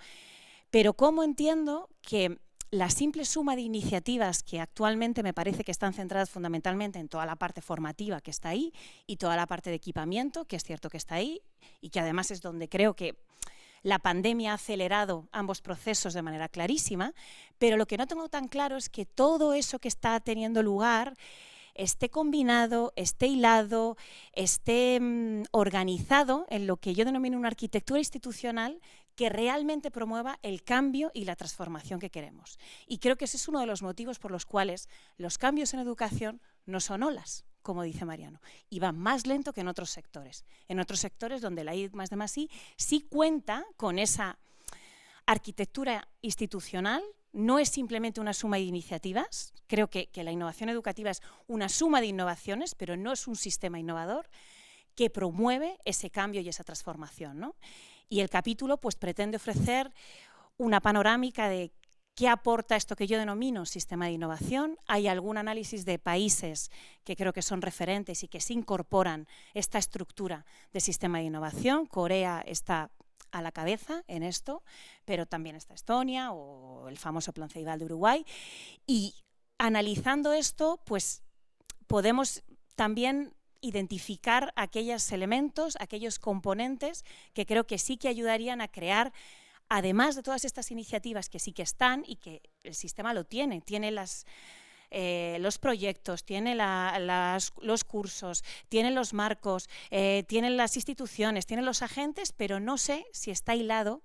pero cómo entiendo que la simple suma de iniciativas que actualmente me parece que están centradas fundamentalmente en toda la parte formativa que está ahí y toda la parte de equipamiento, que es cierto que está ahí y que además es donde creo que la pandemia ha acelerado ambos procesos de manera clarísima, pero lo que no tengo tan claro es que todo eso que está teniendo lugar esté combinado, esté hilado, esté organizado en lo que yo denomino una arquitectura institucional que realmente promueva el cambio y la transformación que queremos. Y creo que ese es uno de los motivos por los cuales los cambios en educación no son olas, como dice Mariano, y va más lento que en otros sectores. En otros sectores donde la I+D+I sí cuenta con esa arquitectura institucional, no es simplemente una suma de iniciativas, creo que la innovación educativa es una suma de innovaciones, pero no es un sistema innovador que promueve ese cambio y esa transformación, ¿no? Y el capítulo pues pretende ofrecer una panorámica de ¿qué aporta esto que yo denomino sistema de innovación? Hay algún análisis de países que creo que son referentes y que se incorporan esta estructura de sistema de innovación. Corea está a la cabeza en esto, pero también está Estonia o el famoso Plan Ceibal de Uruguay. Y analizando esto, pues podemos también identificar aquellos elementos, aquellos componentes que creo que sí que ayudarían a crear, además de todas estas iniciativas que sí que están y que el sistema lo tiene los proyectos, tiene los cursos, tiene los marcos, tienen las instituciones, tienen los agentes, pero no sé si está hilado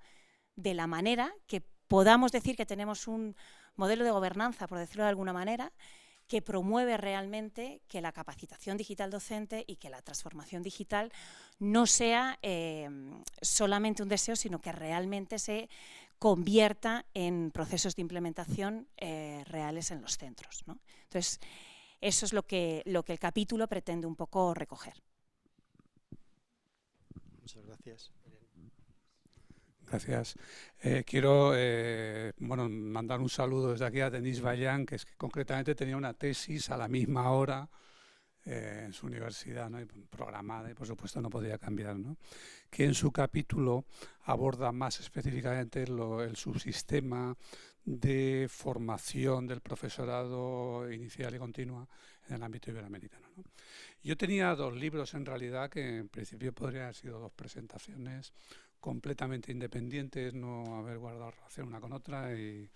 de la manera que podamos decir que tenemos un modelo de gobernanza, por decirlo de alguna manera, que promueve realmente que la capacitación digital docente y que la transformación digital no sea solamente un deseo, sino que realmente se convierta en procesos de implementación reales en los centros, ¿no? Entonces, eso es lo que el capítulo pretende un poco recoger. Muchas gracias. Gracias. Quiero mandar un saludo desde aquí a Denise Vaillant, que concretamente tenía una tesis a la misma hora en su universidad, ¿no? Programada, y por supuesto no podía cambiar, ¿no? Que en su capítulo aborda más específicamente el subsistema de formación del profesorado inicial y continua en el ámbito iberoamericano, ¿no? Yo tenía 2 libros en realidad que en principio podrían haber sido 2 presentaciones completamente independientes, no haber guardado relación una con otra y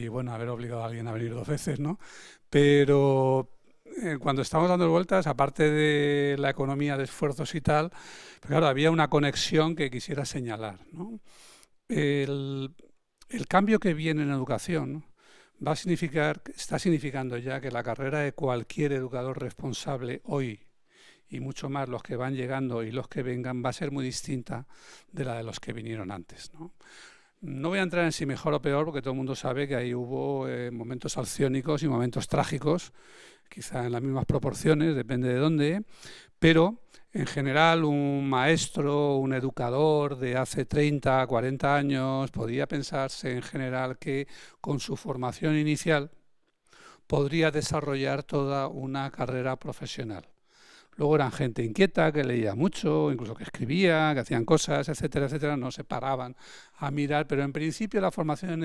bueno, haber obligado a alguien a venir 2 veces, ¿no? Pero cuando estábamos dando vueltas, aparte de la economía de esfuerzos y tal, pues claro, había una conexión que quisiera señalar, ¿no? El cambio que viene en educación está significando ya que la carrera de cualquier educador responsable hoy, y mucho más los que van llegando y los que vengan, va a ser muy distinta de la de los que vinieron antes, ¿no? No voy a entrar en si mejor o peor, porque todo el mundo sabe que ahí hubo momentos alciónicos y momentos trágicos, quizá en las mismas proporciones, depende de dónde, pero en general un maestro, un educador de hace 30, 40 años, podía pensarse en general que con su formación inicial podría desarrollar toda una carrera profesional. Luego eran gente inquieta, que leía mucho, incluso que escribía, que hacían cosas, etcétera, etcétera, no se paraban a mirar, pero en principio la formación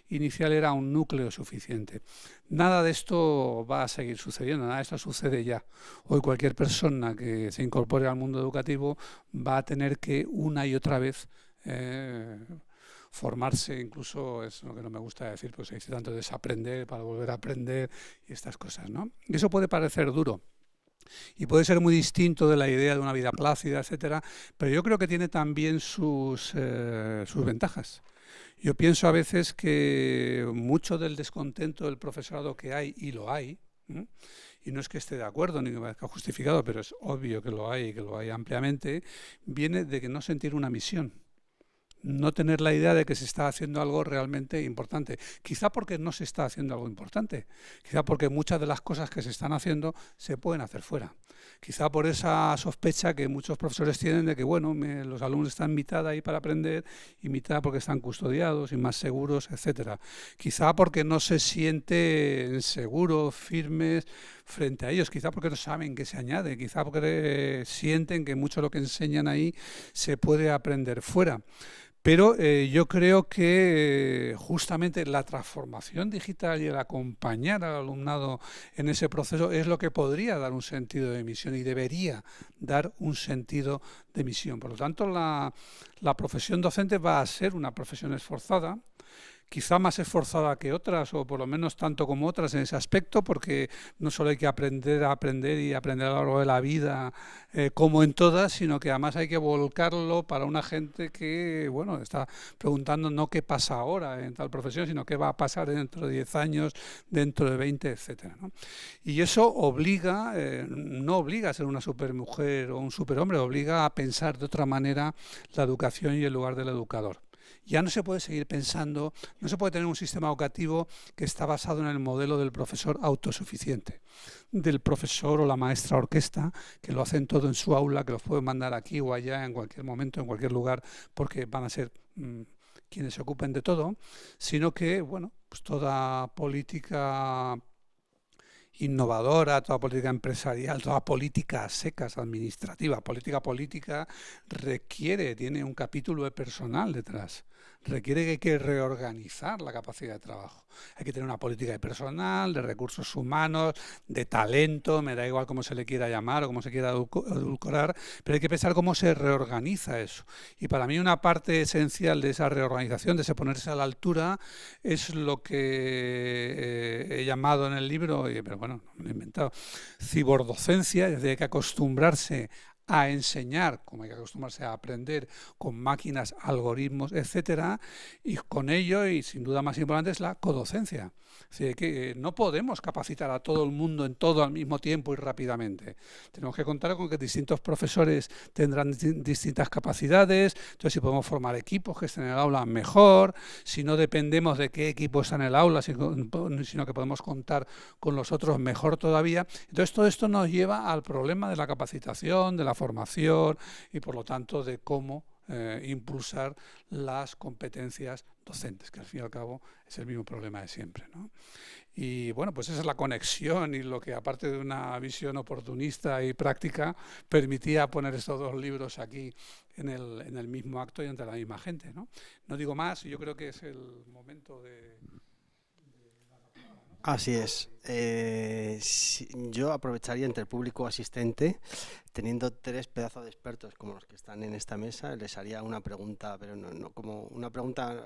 inicial era un núcleo suficiente. Nada de esto va a seguir sucediendo, nada de esto sucede ya. Hoy cualquier persona que se incorpore al mundo educativo va a tener que una y otra vez formarse, incluso es lo que no me gusta decir, pues se dice tanto desaprender para volver a aprender y estas cosas, ¿no? Y eso puede parecer duro. Y puede ser muy distinto de la idea de una vida plácida, etcétera, pero yo creo que tiene también sus ventajas. Yo pienso a veces que mucho del descontento del profesorado que hay, y lo hay, y no es que esté de acuerdo ni que me parezca justificado, pero es obvio que lo hay, y que lo hay ampliamente, viene de que no sentir una misión. No tener la idea de que se está haciendo algo realmente importante. Quizá porque no se está haciendo algo importante. Quizá porque muchas de las cosas que se están haciendo se pueden hacer fuera. Quizá por esa sospecha que muchos profesores tienen de que, bueno, los alumnos están mitad ahí para aprender y mitad porque están custodiados y más seguros, etcétera. Quizá porque no se sienten seguros, firmes frente a ellos. Quizá porque no saben qué se añade. Quizá porque sienten que mucho de lo que enseñan ahí se puede aprender fuera. Pero yo creo que justamente la transformación digital y el acompañar al alumnado en ese proceso es lo que podría dar un sentido de misión y debería dar un sentido de misión. Por lo tanto, la profesión docente va a ser una profesión esforzada, quizá más esforzada que otras, o por lo menos tanto como otras en ese aspecto, porque no solo hay que aprender a aprender y aprender a lo largo de la vida como en todas, sino que además hay que volcarlo para una gente que, bueno, está preguntando no qué pasa ahora en tal profesión, sino qué va a pasar dentro de 10 años, dentro de 20, etcétera, ¿no? Y eso obliga, no obliga a ser una supermujer o un superhombre, obliga a pensar de otra manera la educación y el lugar del educador. Ya no se puede seguir pensando, no se puede tener un sistema educativo que está basado en el modelo del profesor autosuficiente, del profesor o la maestra orquesta, que lo hacen todo en su aula, que los pueden mandar aquí o allá en cualquier momento, en cualquier lugar, porque van a ser quienes se ocupen de todo, sino que, bueno, pues toda política innovadora, toda política empresarial, toda política a secas, administrativa, política tiene un capítulo de personal detrás. Requiere que hay que reorganizar la capacidad de trabajo. Hay que tener una política de personal, de recursos humanos, de talento, me da igual cómo se le quiera llamar o cómo se quiera edulcorar, pero hay que pensar cómo se reorganiza eso. Y para mí una parte esencial de esa reorganización, de ese ponerse a la altura, es lo que he llamado en el libro, pero bueno, no lo he inventado, cibordocencia, es decir, hay que acostumbrarse a enseñar, como hay que acostumbrarse a aprender con máquinas, algoritmos, etcétera, y con ello, y sin duda más importante, es la codocencia. Es decir, que no podemos capacitar a todo el mundo en todo al mismo tiempo y rápidamente. Tenemos que contar con que distintos profesores tendrán distintas capacidades, entonces si podemos formar equipos que estén en el aula mejor, si no dependemos de qué equipo está en el aula, sino que podemos contar con los otros mejor todavía. Entonces todo esto nos lleva al problema de la capacitación, de la formación y por lo tanto de cómo impulsar las competencias docentes, que al fin y al cabo es el mismo problema de siempre, ¿no? Y bueno, pues esa es la conexión y lo que aparte de una visión oportunista y práctica permitía poner estos dos libros aquí en el mismo acto y ante la misma gente, ¿no? No digo más, yo creo que es el momento de... Así es. Yo aprovecharía entre el público asistente, teniendo 3 pedazos de expertos como los que están en esta mesa, les haría una pregunta, pero no como una pregunta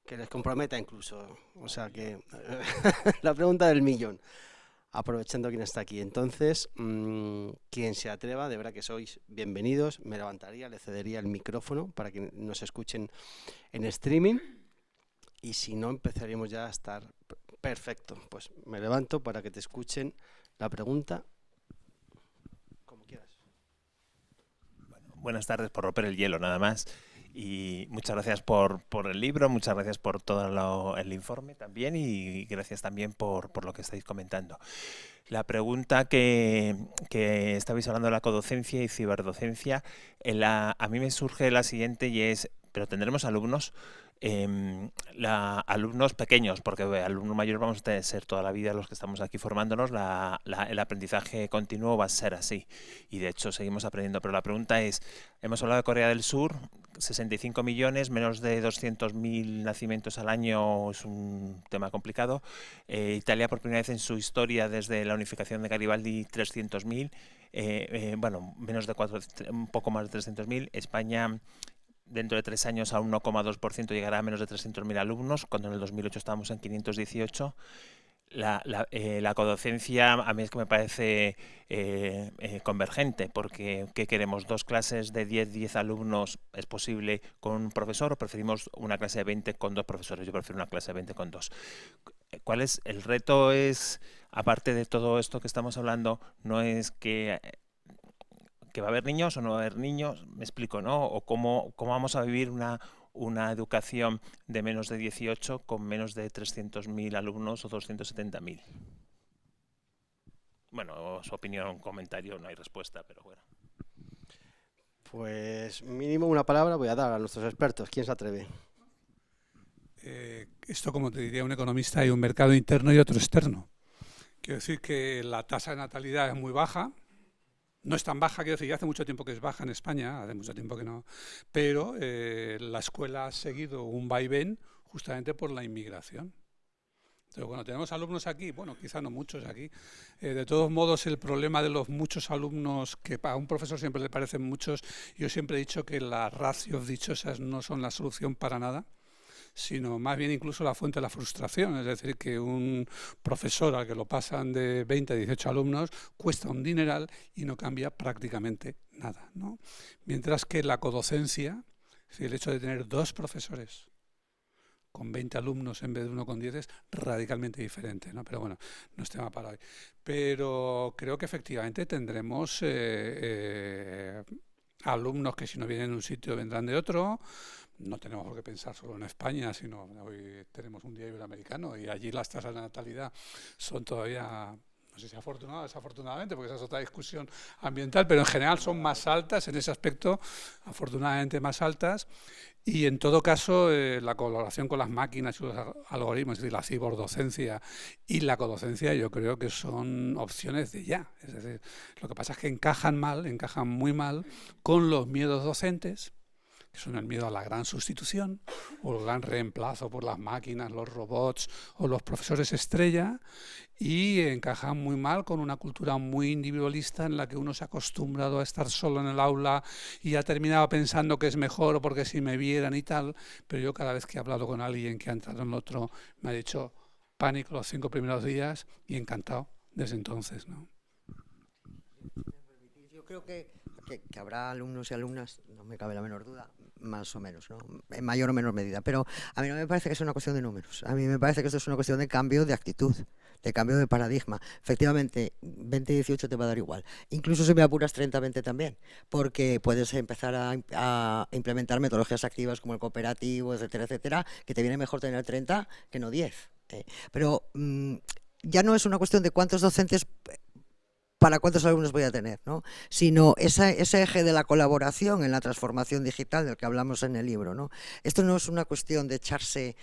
que les comprometa incluso. O sea que la pregunta del millón, aprovechando quién está aquí. Entonces, quien se atreva, de verdad que sois bienvenidos, me levantaría, le cedería el micrófono para que nos escuchen en streaming. Y si no, empezaríamos ya a estar perfecto. Pues me levanto para que te escuchen la pregunta como quieras. Bueno, buenas tardes, por romper el hielo nada más. Y muchas gracias por el libro, muchas gracias por todo el informe también y gracias también por lo que estáis comentando. La pregunta que estabais hablando de la codocencia y ciberdocencia, a mí me surge la siguiente y es, ¿pero tendremos alumnos? Alumnos pequeños, porque alumnos mayores vamos a ser toda la vida los que estamos aquí formándonos, el aprendizaje continuo va a ser así y de hecho seguimos aprendiendo, pero la pregunta es, hemos hablado de Corea del Sur, 65 millones, menos de 200.000 nacimientos al año es un tema complicado. Italia por primera vez en su historia desde la unificación de Garibaldi 300.000, bueno, un poco más de 300.000. España dentro de 3 años a un 1,2% llegará a menos de 300.000 alumnos, cuando en el 2008 estábamos en 518. La codocencia a mí es que me parece convergente, porque ¿qué queremos? ¿2 clases de 10 alumnos es posible con un profesor o preferimos una clase de 20 con 2 profesores? Yo prefiero una clase de 20 con 2. ¿Cuál es el reto? Es, aparte de todo esto que estamos hablando, no es que va a haber niños o no va a haber niños, me explico, ¿no? O cómo vamos a vivir una educación de menos de 18 con menos de 300.000 alumnos o 270.000. Bueno, su opinión, comentario, no hay respuesta, pero bueno. Pues mínimo una palabra voy a dar a nuestros expertos. ¿Quién se atreve? Esto, como te diría un economista, hay un mercado interno y otro externo. Quiero decir que la tasa de natalidad es muy baja. No es tan baja, quiero decir, ya hace mucho tiempo que es baja en España, hace mucho tiempo que no, pero la escuela ha seguido un vaivén justamente por la inmigración. Entonces, bueno, tenemos alumnos aquí, bueno, quizá no muchos aquí. De todos modos, el problema de los muchos alumnos, que a un profesor siempre le parecen muchos, yo siempre he dicho que las ratios dichosas no son la solución para nada, sino más bien incluso la fuente de la frustración. Es decir, que un profesor al que lo pasan de 20 a 18 alumnos cuesta un dineral y no cambia prácticamente nada, ¿no? Mientras que la codocencia, el hecho de tener 2 profesores con 20 alumnos en vez de 1 con 10 es radicalmente diferente, ¿no? Pero bueno, no es tema para hoy. Pero creo que efectivamente tendremos alumnos que si no vienen de un sitio vendrán de otro. No tenemos por qué pensar solo en España, sino hoy tenemos un día iberoamericano y allí las tasas de natalidad son todavía no sé si afortunado o desafortunadamente, porque esa es otra discusión ambiental, pero en general son más altas en ese aspecto, afortunadamente más altas. Y en todo caso, la colaboración con las máquinas y los algoritmos, es decir, la ciberdocencia y la codocencia, yo creo que son opciones de ya. Es decir, lo que pasa es que encajan muy mal con los miedos docentes, que son el miedo a la gran sustitución o el gran reemplazo por las máquinas, los robots o los profesores estrella, y encajan muy mal con una cultura muy individualista en la que uno se ha acostumbrado a estar solo en el aula y ha terminado pensando que es mejor porque si me vieran y tal, pero yo cada vez que he hablado con alguien que ha entrado en otro me ha dicho pánico los 5 primeros días y encantado desde entonces, ¿no? Yo creo que habrá alumnos y alumnas, no me cabe la menor duda, más o menos, ¿no? En mayor o menor medida, pero a mí no me parece que es una cuestión de números, a mí me parece que esto es una cuestión de cambio de actitud, de cambio de paradigma. Efectivamente, 20-18 te va a dar igual, incluso si me apuras 30-20 también, porque puedes empezar a implementar metodologías activas como el cooperativo, etcétera, etcétera, que te viene mejor tener 30 que no 10. Pero ya no es una cuestión de cuántos docentes para cuántos alumnos voy a tener, ¿no? Sino ese eje de la colaboración en la transformación digital del que hablamos en el libro, ¿no? Esto no es una cuestión de echarse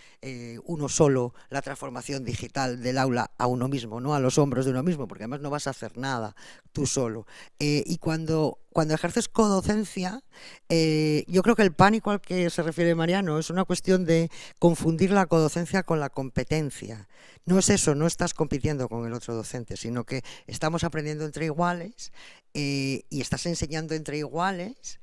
uno solo la transformación digital del aula a uno mismo, ¿no? A los hombros de uno mismo, porque además no vas a hacer nada tú solo. Y cuando ejerces codocencia, yo creo que el pánico al que se refiere Mariano es una cuestión de confundir la codocencia con la competencia. No es eso, no estás compitiendo con el otro docente, sino que estamos aprendiendo entre iguales y estás enseñando entre iguales,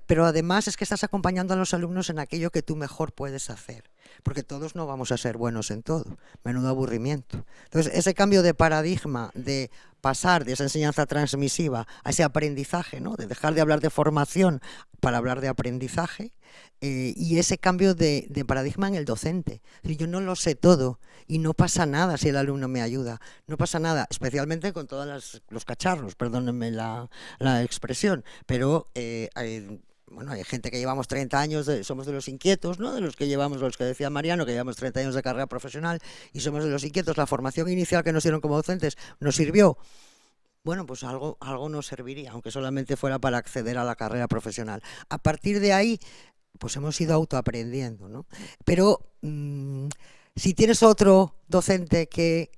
pero además es que estás acompañando a los alumnos en aquello que tú mejor puedes hacer, porque todos no vamos a ser buenos en todo, menudo aburrimiento. Entonces, ese cambio de paradigma de pasar de esa enseñanza transmisiva a ese aprendizaje, ¿no? De dejar de hablar de formación para hablar de aprendizaje, y ese cambio de paradigma en el docente. Yo no lo sé todo y no pasa nada si el alumno me ayuda, no pasa nada, especialmente con todos los cacharros, perdónenme la expresión, pero bueno, hay gente que llevamos 30 años, somos de los inquietos, ¿no? De los que llevamos, los que decía Mariano, que llevamos 30 años de carrera profesional y somos de los inquietos. La formación inicial que nos dieron como docentes nos sirvió. Bueno, pues algo nos serviría, aunque solamente fuera para acceder a la carrera profesional. A partir de ahí, pues hemos ido autoaprendiendo, ¿no? Pero si tienes otro docente que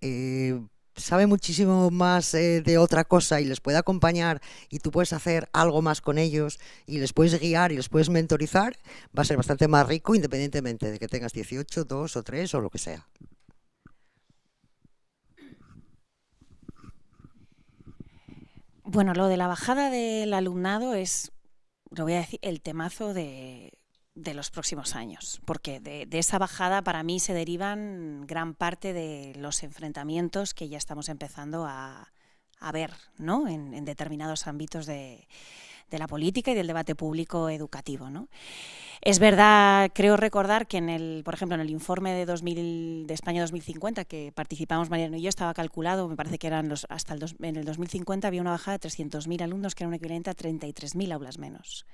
sabe muchísimo más de otra cosa y les puede acompañar y tú puedes hacer algo más con ellos y les puedes guiar y les puedes mentorizar, va a ser bastante más rico independientemente de que tengas 18, 2 o 3 o lo que sea. Bueno, lo de la bajada del alumnado es, lo voy a decir, el temazo de los próximos años, porque de esa bajada para mí se derivan gran parte de los enfrentamientos que ya estamos empezando a ver, ¿no? en determinados ámbitos de la política y del debate público educativo, ¿no? Es verdad, creo recordar que por ejemplo, en el informe de España 2050 que participamos Mariano y yo, estaba calculado, me parece que eran en el 2050 había una bajada de 300.000 alumnos, que era un equivalente a 33.000 aulas menos.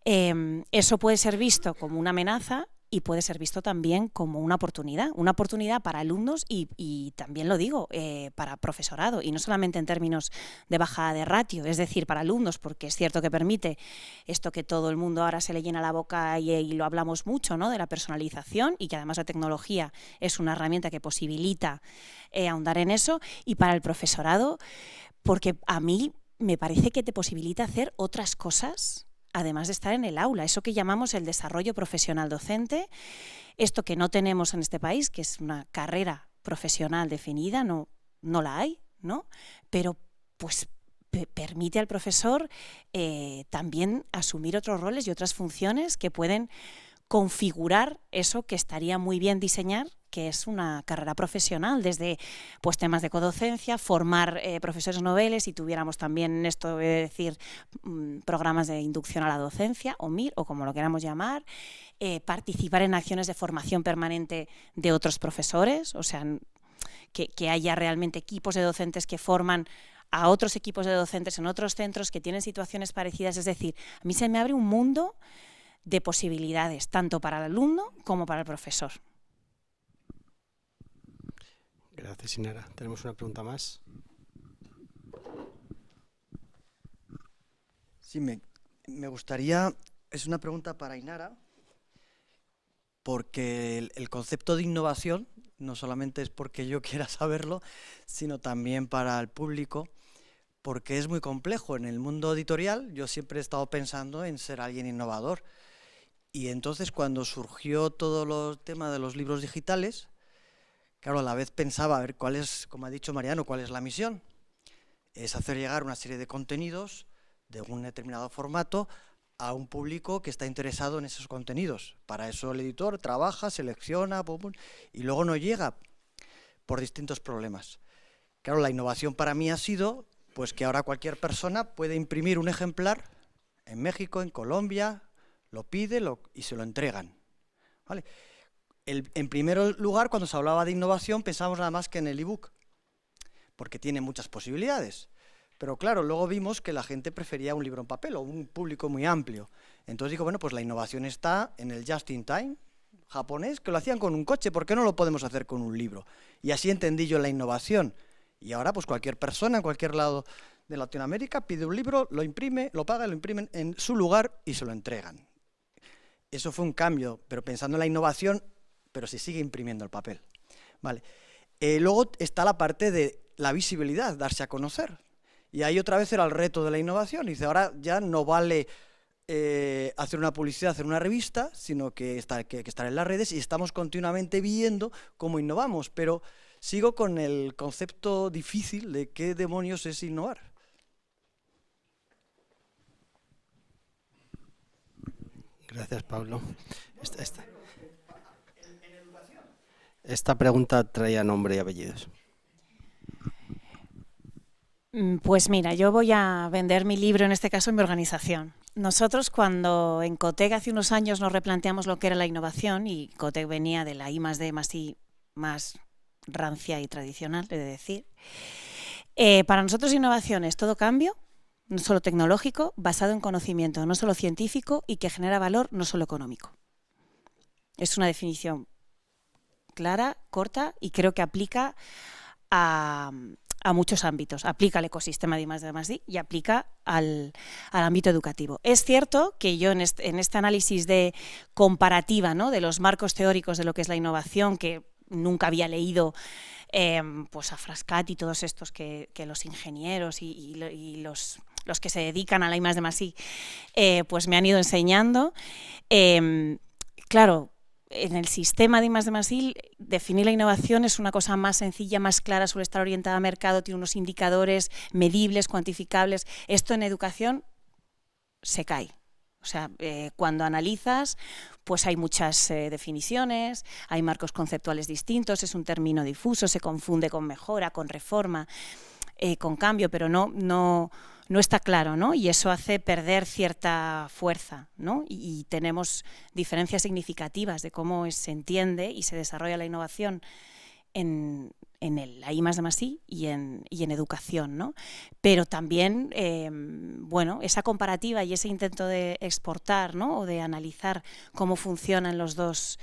Eso puede ser visto como una amenaza y puede ser visto también como una oportunidad para alumnos y también lo digo, para profesorado, y no solamente en términos de bajada de ratio, es decir, para alumnos, porque es cierto que permite esto que todo el mundo ahora se le llena la boca y lo hablamos mucho, ¿no? De la personalización, y que además la tecnología es una herramienta que posibilita ahondar en eso, y para el profesorado, porque a mí me parece que te posibilita hacer otras cosas además de estar en el aula, eso que llamamos el desarrollo profesional docente, esto que no tenemos en este país, que es una carrera profesional definida, no la hay, ¿no? Pero pues permite al profesor también asumir otros roles y otras funciones que pueden configurar eso que estaría muy bien diseñar, que es una carrera profesional, desde pues temas de codocencia, formar profesores noveles, si tuviéramos también esto de decir programas de inducción a la docencia, o MIR, o como lo queramos llamar, participar en acciones de formación permanente de otros profesores, o sea, que haya realmente equipos de docentes que forman a otros equipos de docentes en otros centros que tienen situaciones parecidas. Es decir, a mí se me abre un mundo de posibilidades, tanto para el alumno como para el profesor. Gracias, Inara. Tenemos una pregunta más. Sí, me gustaría, es una pregunta para Inara, porque el concepto de innovación no solamente es porque yo quiera saberlo, sino también para el público, porque es muy complejo. En el mundo editorial yo siempre he estado pensando en ser alguien innovador, y entonces cuando surgió todo el tema de los libros digitales, claro, a la vez pensaba, a ver, cuál es, como ha dicho Mariano, cuál es la misión. Es hacer llegar una serie de contenidos de un determinado formato a un público que está interesado en esos contenidos. Para eso el editor trabaja, selecciona, pum, pum, y luego no llega por distintos problemas. Claro, la innovación para mí ha sido pues que ahora cualquier persona puede imprimir un ejemplar en México, en Colombia, lo pide y se lo entregan, ¿vale? En primer lugar, cuando se hablaba de innovación, pensábamos nada más que en el ebook, porque tiene muchas posibilidades. Pero claro, luego vimos que la gente prefería un libro en papel o un público muy amplio. Entonces digo, bueno, pues la innovación está en el just in time japonés, que lo hacían con un coche, ¿por qué no lo podemos hacer con un libro? Y así entendí yo la innovación. Y ahora pues cualquier persona en cualquier lado de Latinoamérica pide un libro, lo imprime, lo paga, lo imprimen en su lugar y se lo entregan. Eso fue un cambio, pero pensando en la innovación, pero se sigue imprimiendo el papel. Vale. Luego está la parte de la visibilidad, darse a conocer. Y ahí otra vez era el reto de la innovación. Dice, ahora ya no vale hacer una publicidad, hacer una revista, sino que estar en las redes y estamos continuamente viendo cómo innovamos. Pero sigo con el concepto difícil de qué demonios es innovar. Gracias, Pablo. Esta pregunta traía nombre y apellidos. Pues mira, yo voy a vender mi libro, en este caso en mi organización. Nosotros cuando en Cotec hace unos años nos replanteamos lo que era la innovación, y Cotec venía de la I+D+I más rancia y tradicional, he de decir. Para nosotros innovación es todo cambio, no solo tecnológico, basado en conocimiento, no solo científico, y que genera valor, no solo económico. Es una definición clara, corta, y creo que aplica a muchos ámbitos. Aplica al ecosistema de I+D+I y aplica al ámbito educativo. Es cierto que yo en este análisis de comparativa, ¿no?, de los marcos teóricos de lo que es la innovación, que nunca había leído pues a Frascati y todos estos que los ingenieros y los que se dedican a la I+D+I pues me han ido enseñando. Claro, en el sistema de I+D+I, definir la innovación es una cosa más sencilla, más clara, suele estar orientada a mercado, tiene unos indicadores medibles, cuantificables. Esto en educación se cae. O sea, cuando analizas, pues hay muchas definiciones, hay marcos conceptuales distintos, es un término difuso, se confunde con mejora, con reforma, con cambio, pero no está claro, ¿no? Y eso hace perder cierta fuerza, ¿no? Y tenemos diferencias significativas de cómo se entiende y se desarrolla la innovación en la I+D+I y en educación, ¿no? Pero también, bueno, esa comparativa y ese intento de exportar, ¿no?, o de analizar cómo funcionan en los dos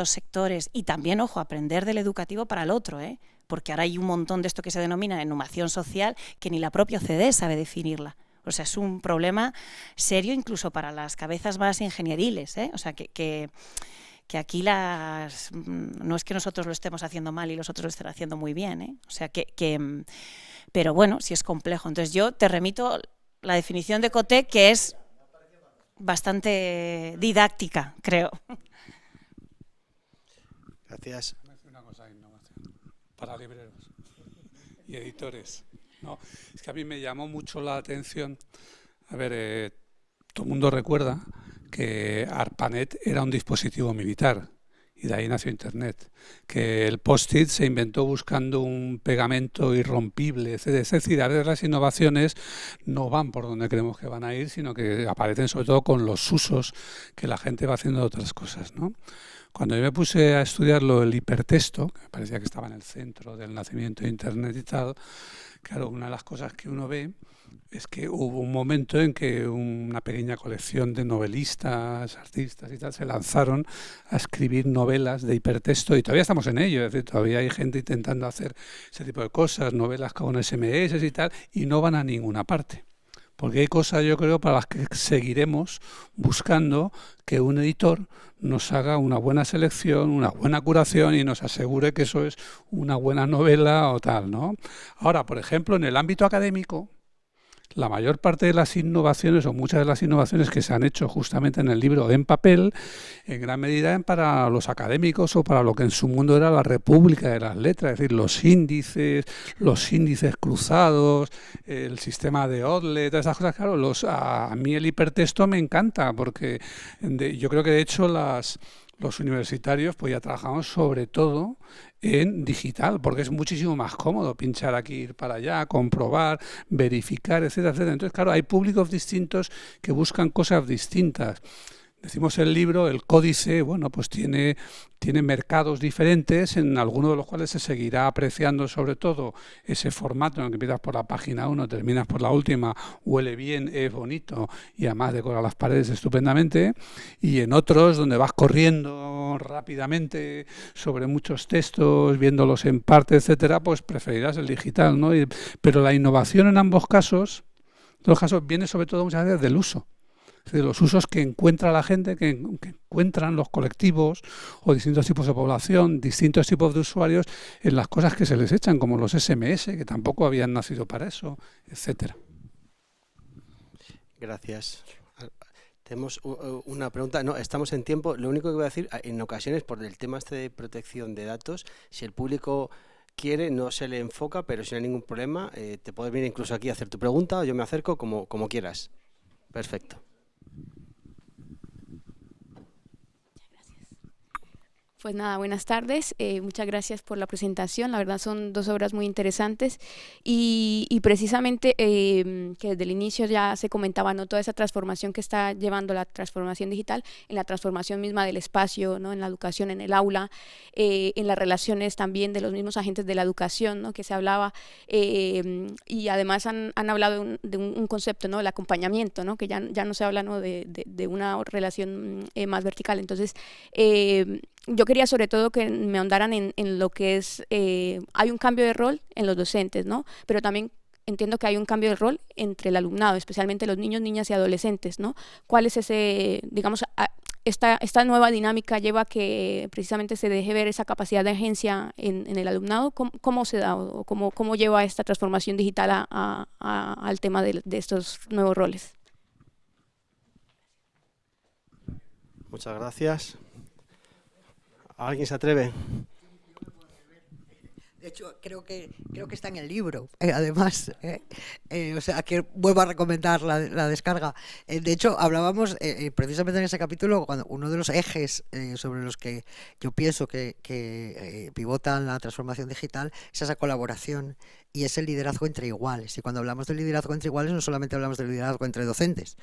sectores, y también, ojo, aprender del educativo para el otro, porque ahora hay un montón de esto que se denomina innovación social que ni la propia OCDE sabe definirla. O sea, es un problema serio incluso para las cabezas más ingenieriles, O sea, que aquí no es que nosotros lo estemos haciendo mal y los otros lo estén haciendo muy bien, O sea, pero bueno, sí es complejo. Entonces yo te remito la definición de Cotec, que es bastante didáctica, creo. Gracias. Una cosa de innovación para libreros y editores. No, es que a mí me llamó mucho la atención. A ver, todo el mundo recuerda que ARPANET era un dispositivo militar y de ahí nació Internet, que el post-it se inventó buscando un pegamento irrompible, etc. Es decir, a veces las innovaciones no van por donde creemos que van a ir, sino que aparecen sobre todo con los usos que la gente va haciendo de otras cosas, ¿no? Cuando yo me puse a estudiarlo, el hipertexto, que me parecía que estaba en el centro del nacimiento de Internet y tal, Claro, una de las cosas que uno ve es que hubo un momento en que una pequeña colección de novelistas, artistas y tal se lanzaron a escribir novelas de hipertexto y todavía estamos en ello, es decir, todavía hay gente intentando hacer ese tipo de cosas, novelas con SMS y tal, y no van a ninguna parte. Porque hay cosas, yo creo, para las que seguiremos buscando que un editor nos haga una buena selección, una buena curación y nos asegure que eso es una buena novela o tal, ¿no? Ahora, por ejemplo, en el ámbito académico, la mayor parte de las innovaciones o muchas de las innovaciones que se han hecho justamente en el libro en papel, en gran medida para los académicos o para lo que en su mundo era la República de las Letras, es decir, los índices cruzados, el sistema de Odlet, todas esas cosas. Claro, a mí el hipertexto me encanta porque yo creo que de hecho los universitarios pues ya trabajamos sobre todo en digital, porque es muchísimo más cómodo pinchar aquí, ir para allá, comprobar, verificar, etcétera, etcétera. Entonces, claro, hay públicos distintos que buscan cosas distintas. Decimos el libro, el códice, bueno, pues tiene mercados diferentes, en algunos de los cuales se seguirá apreciando sobre todo ese formato en el que empiezas por la página 1, terminas por la última, huele bien, es bonito y además decora las paredes estupendamente, y en otros donde vas corriendo rápidamente sobre muchos textos, viéndolos en parte, etcétera, pues preferirás el digital, ¿no? Pero la innovación en ambos casos, viene sobre todo muchas veces del uso. De los usos que encuentra la gente, que encuentran los colectivos o distintos tipos de población, distintos tipos de usuarios en las cosas que se les echan, como los SMS, que tampoco habían nacido para eso, etcétera. Gracias. Tenemos una pregunta. No, estamos en tiempo. Lo único que voy a decir, en ocasiones, por el tema este de protección de datos, si el público quiere, no se le enfoca, pero si no hay ningún problema, te puedes venir incluso aquí a hacer tu pregunta o yo me acerco como quieras. Perfecto. Pues nada, buenas tardes. Muchas gracias por la presentación. La verdad son dos obras muy interesantes y precisamente que desde el inicio ya se comentaba, ¿no?, toda esa transformación que está llevando la transformación digital en la transformación misma del espacio, ¿no?, en la educación, en el aula, en las relaciones también de los mismos agentes de la educación, ¿no?, que se hablaba y además han hablado de un concepto, ¿no?, el acompañamiento, ¿no?, que ya no se habla, ¿no?, de una relación más vertical. Entonces, yo quería sobre todo que me ahondaran en lo que es, hay un cambio de rol en los docentes, ¿no? Pero también entiendo que hay un cambio de rol entre el alumnado, especialmente los niños, niñas y adolescentes, ¿no? ¿Cuál es ese, digamos, esta nueva dinámica lleva a que precisamente se deje ver esa capacidad de agencia en el alumnado? ¿Cómo se da o cómo lleva esta transformación digital al tema de estos nuevos roles? Muchas gracias. ¿Alguien se atreve? De hecho, creo que está en el libro, además. O sea, que vuelvo a recomendar la descarga. De hecho, hablábamos precisamente en ese capítulo, cuando uno de los ejes sobre los que yo pienso que pivotan la transformación digital es esa colaboración y es el liderazgo entre iguales. Y cuando hablamos de liderazgo entre iguales, no solamente hablamos de liderazgo entre docentes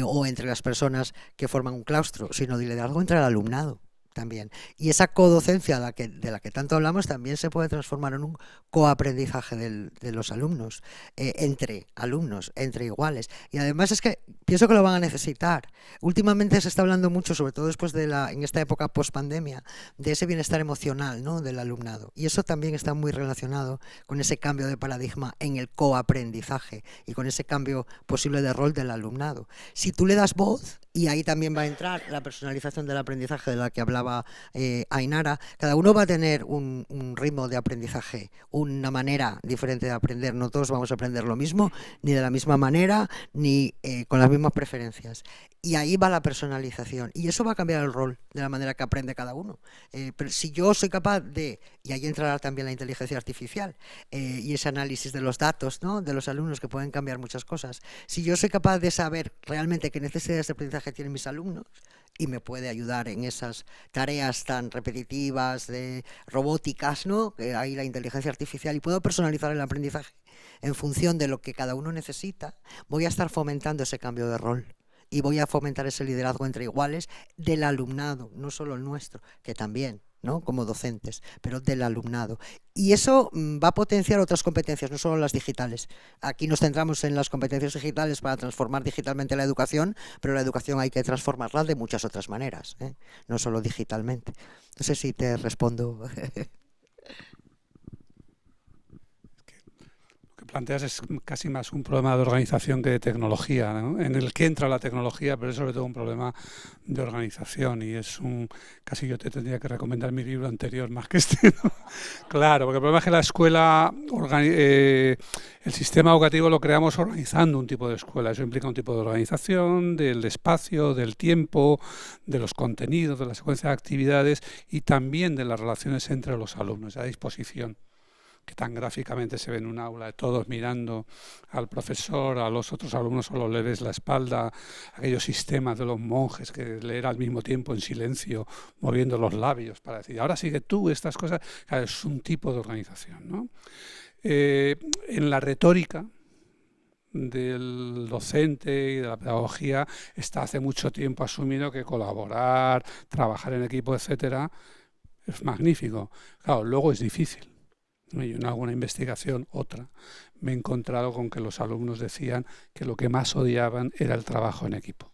o entre las personas que forman un claustro, sino de liderazgo entre el alumnado también. Y esa codocencia de la que tanto hablamos también se puede transformar en un coaprendizaje de los alumnos, entre alumnos, entre iguales. Y además es que pienso que lo van a necesitar. Últimamente se está hablando mucho, sobre todo después en esta época post-pandemia, de ese bienestar emocional, ¿no?, del alumnado. Y eso también está muy relacionado con ese cambio de paradigma en el coaprendizaje y con ese cambio posible de rol del alumnado. Si tú le das voz, y ahí también va a entrar la personalización del aprendizaje de la que hablaba Ainara, cada uno va a tener un ritmo de aprendizaje, una manera diferente de aprender. No todos vamos a aprender lo mismo, ni de la misma manera, ni con las mismas preferencias. Y ahí va la personalización. Y eso va a cambiar el rol de la manera que aprende cada uno. Pero si yo soy capaz de, y ahí entrará también la inteligencia artificial y ese análisis de los datos, ¿no?, de los alumnos, que pueden cambiar muchas cosas. Si yo soy capaz de saber realmente qué necesidades de aprendizaje tienen mis alumnos y me puede ayudar en esas tareas tan repetitivas de robóticas, ¿no?, que hay la inteligencia artificial, y puedo personalizar el aprendizaje en función de lo que cada uno necesita, voy a estar fomentando ese cambio de rol. Y voy a fomentar ese liderazgo entre iguales del alumnado, no solo el nuestro, que también, ¿no? Como docentes, pero del alumnado. Y eso va a potenciar otras competencias, no solo las digitales. Aquí nos centramos en las competencias digitales para transformar digitalmente la educación, pero la educación hay que transformarla de muchas otras maneras, ¿eh? No solo digitalmente. No sé si te respondo. Planteas es casi más un problema de organización que de tecnología, ¿no? En el que entra la tecnología, pero es sobre todo un problema de organización y es casi yo te tendría que recomendar mi libro anterior más que este, ¿no? Claro, porque el problema es que la escuela, el sistema educativo lo creamos organizando un tipo de escuela, eso implica un tipo de organización del espacio, del tiempo, de los contenidos, de la secuencia de actividades y también de las relaciones entre los alumnos, a disposición, que tan gráficamente se ve en un aula, de todos mirando al profesor, a los otros alumnos solo le ves la espalda, aquellos sistemas de los monjes que leer al mismo tiempo en silencio, moviendo los labios para decir, ahora sigue tú, estas cosas, claro, es un tipo de organización, ¿no? En la retórica del docente y de la pedagogía está hace mucho tiempo asumido que colaborar, trabajar en equipo, etcétera, es magnífico. Claro, luego es difícil. Y en alguna investigación, otra, me he encontrado con que los alumnos decían que lo que más odiaban era el trabajo en equipo.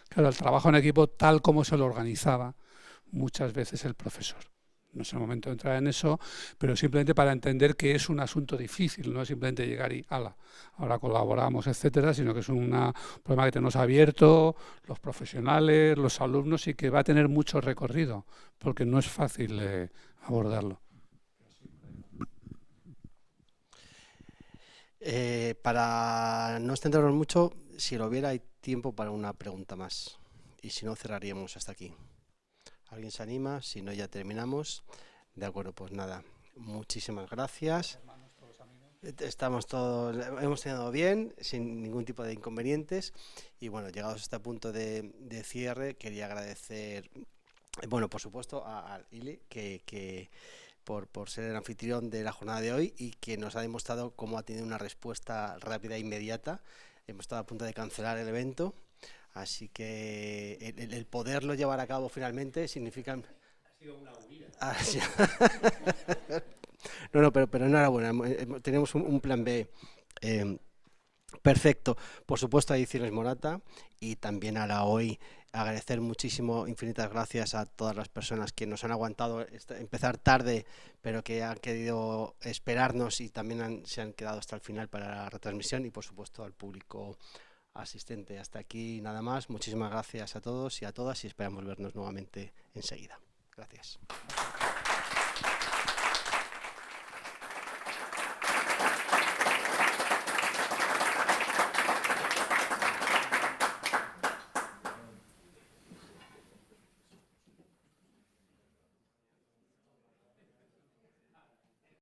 Claro, el trabajo en equipo tal como se lo organizaba muchas veces el profesor. No es el momento de entrar en eso, pero simplemente para entender que es un asunto difícil, no es simplemente llegar y ¡hala! Ahora colaboramos, etcétera, sino que es un problema que tenemos abierto, los profesionales, los alumnos, y que va a tener mucho recorrido, porque no es fácil abordarlo. Para no extendernos mucho, si lo hubiera, hay tiempo para una pregunta más. Y si no, cerraríamos hasta aquí. ¿Alguien se anima? Si no, ya terminamos. De acuerdo, pues nada. Muchísimas gracias. Estamos todos, hemos tenido bien, sin ningún tipo de inconvenientes. Y bueno, llegados a este punto de cierre, quería agradecer, bueno, por supuesto, a Ili, que por ser el anfitrión de la jornada de hoy y que nos ha demostrado cómo ha tenido una respuesta rápida e inmediata. Hemos estado a punto de cancelar el evento, así que el poderlo llevar a cabo finalmente significa... Ha sido una huida. No, pero enhorabuena, tenemos un plan B perfecto. Por supuesto a Ediciones Morata y también a la OI. Agradecer muchísimo, infinitas gracias a todas las personas que nos han aguantado empezar tarde, pero que han querido esperarnos y también se han quedado hasta el final para la retransmisión, y por supuesto al público asistente. Hasta aquí nada más. Muchísimas gracias a todos y a todas y esperamos vernos nuevamente enseguida. Gracias.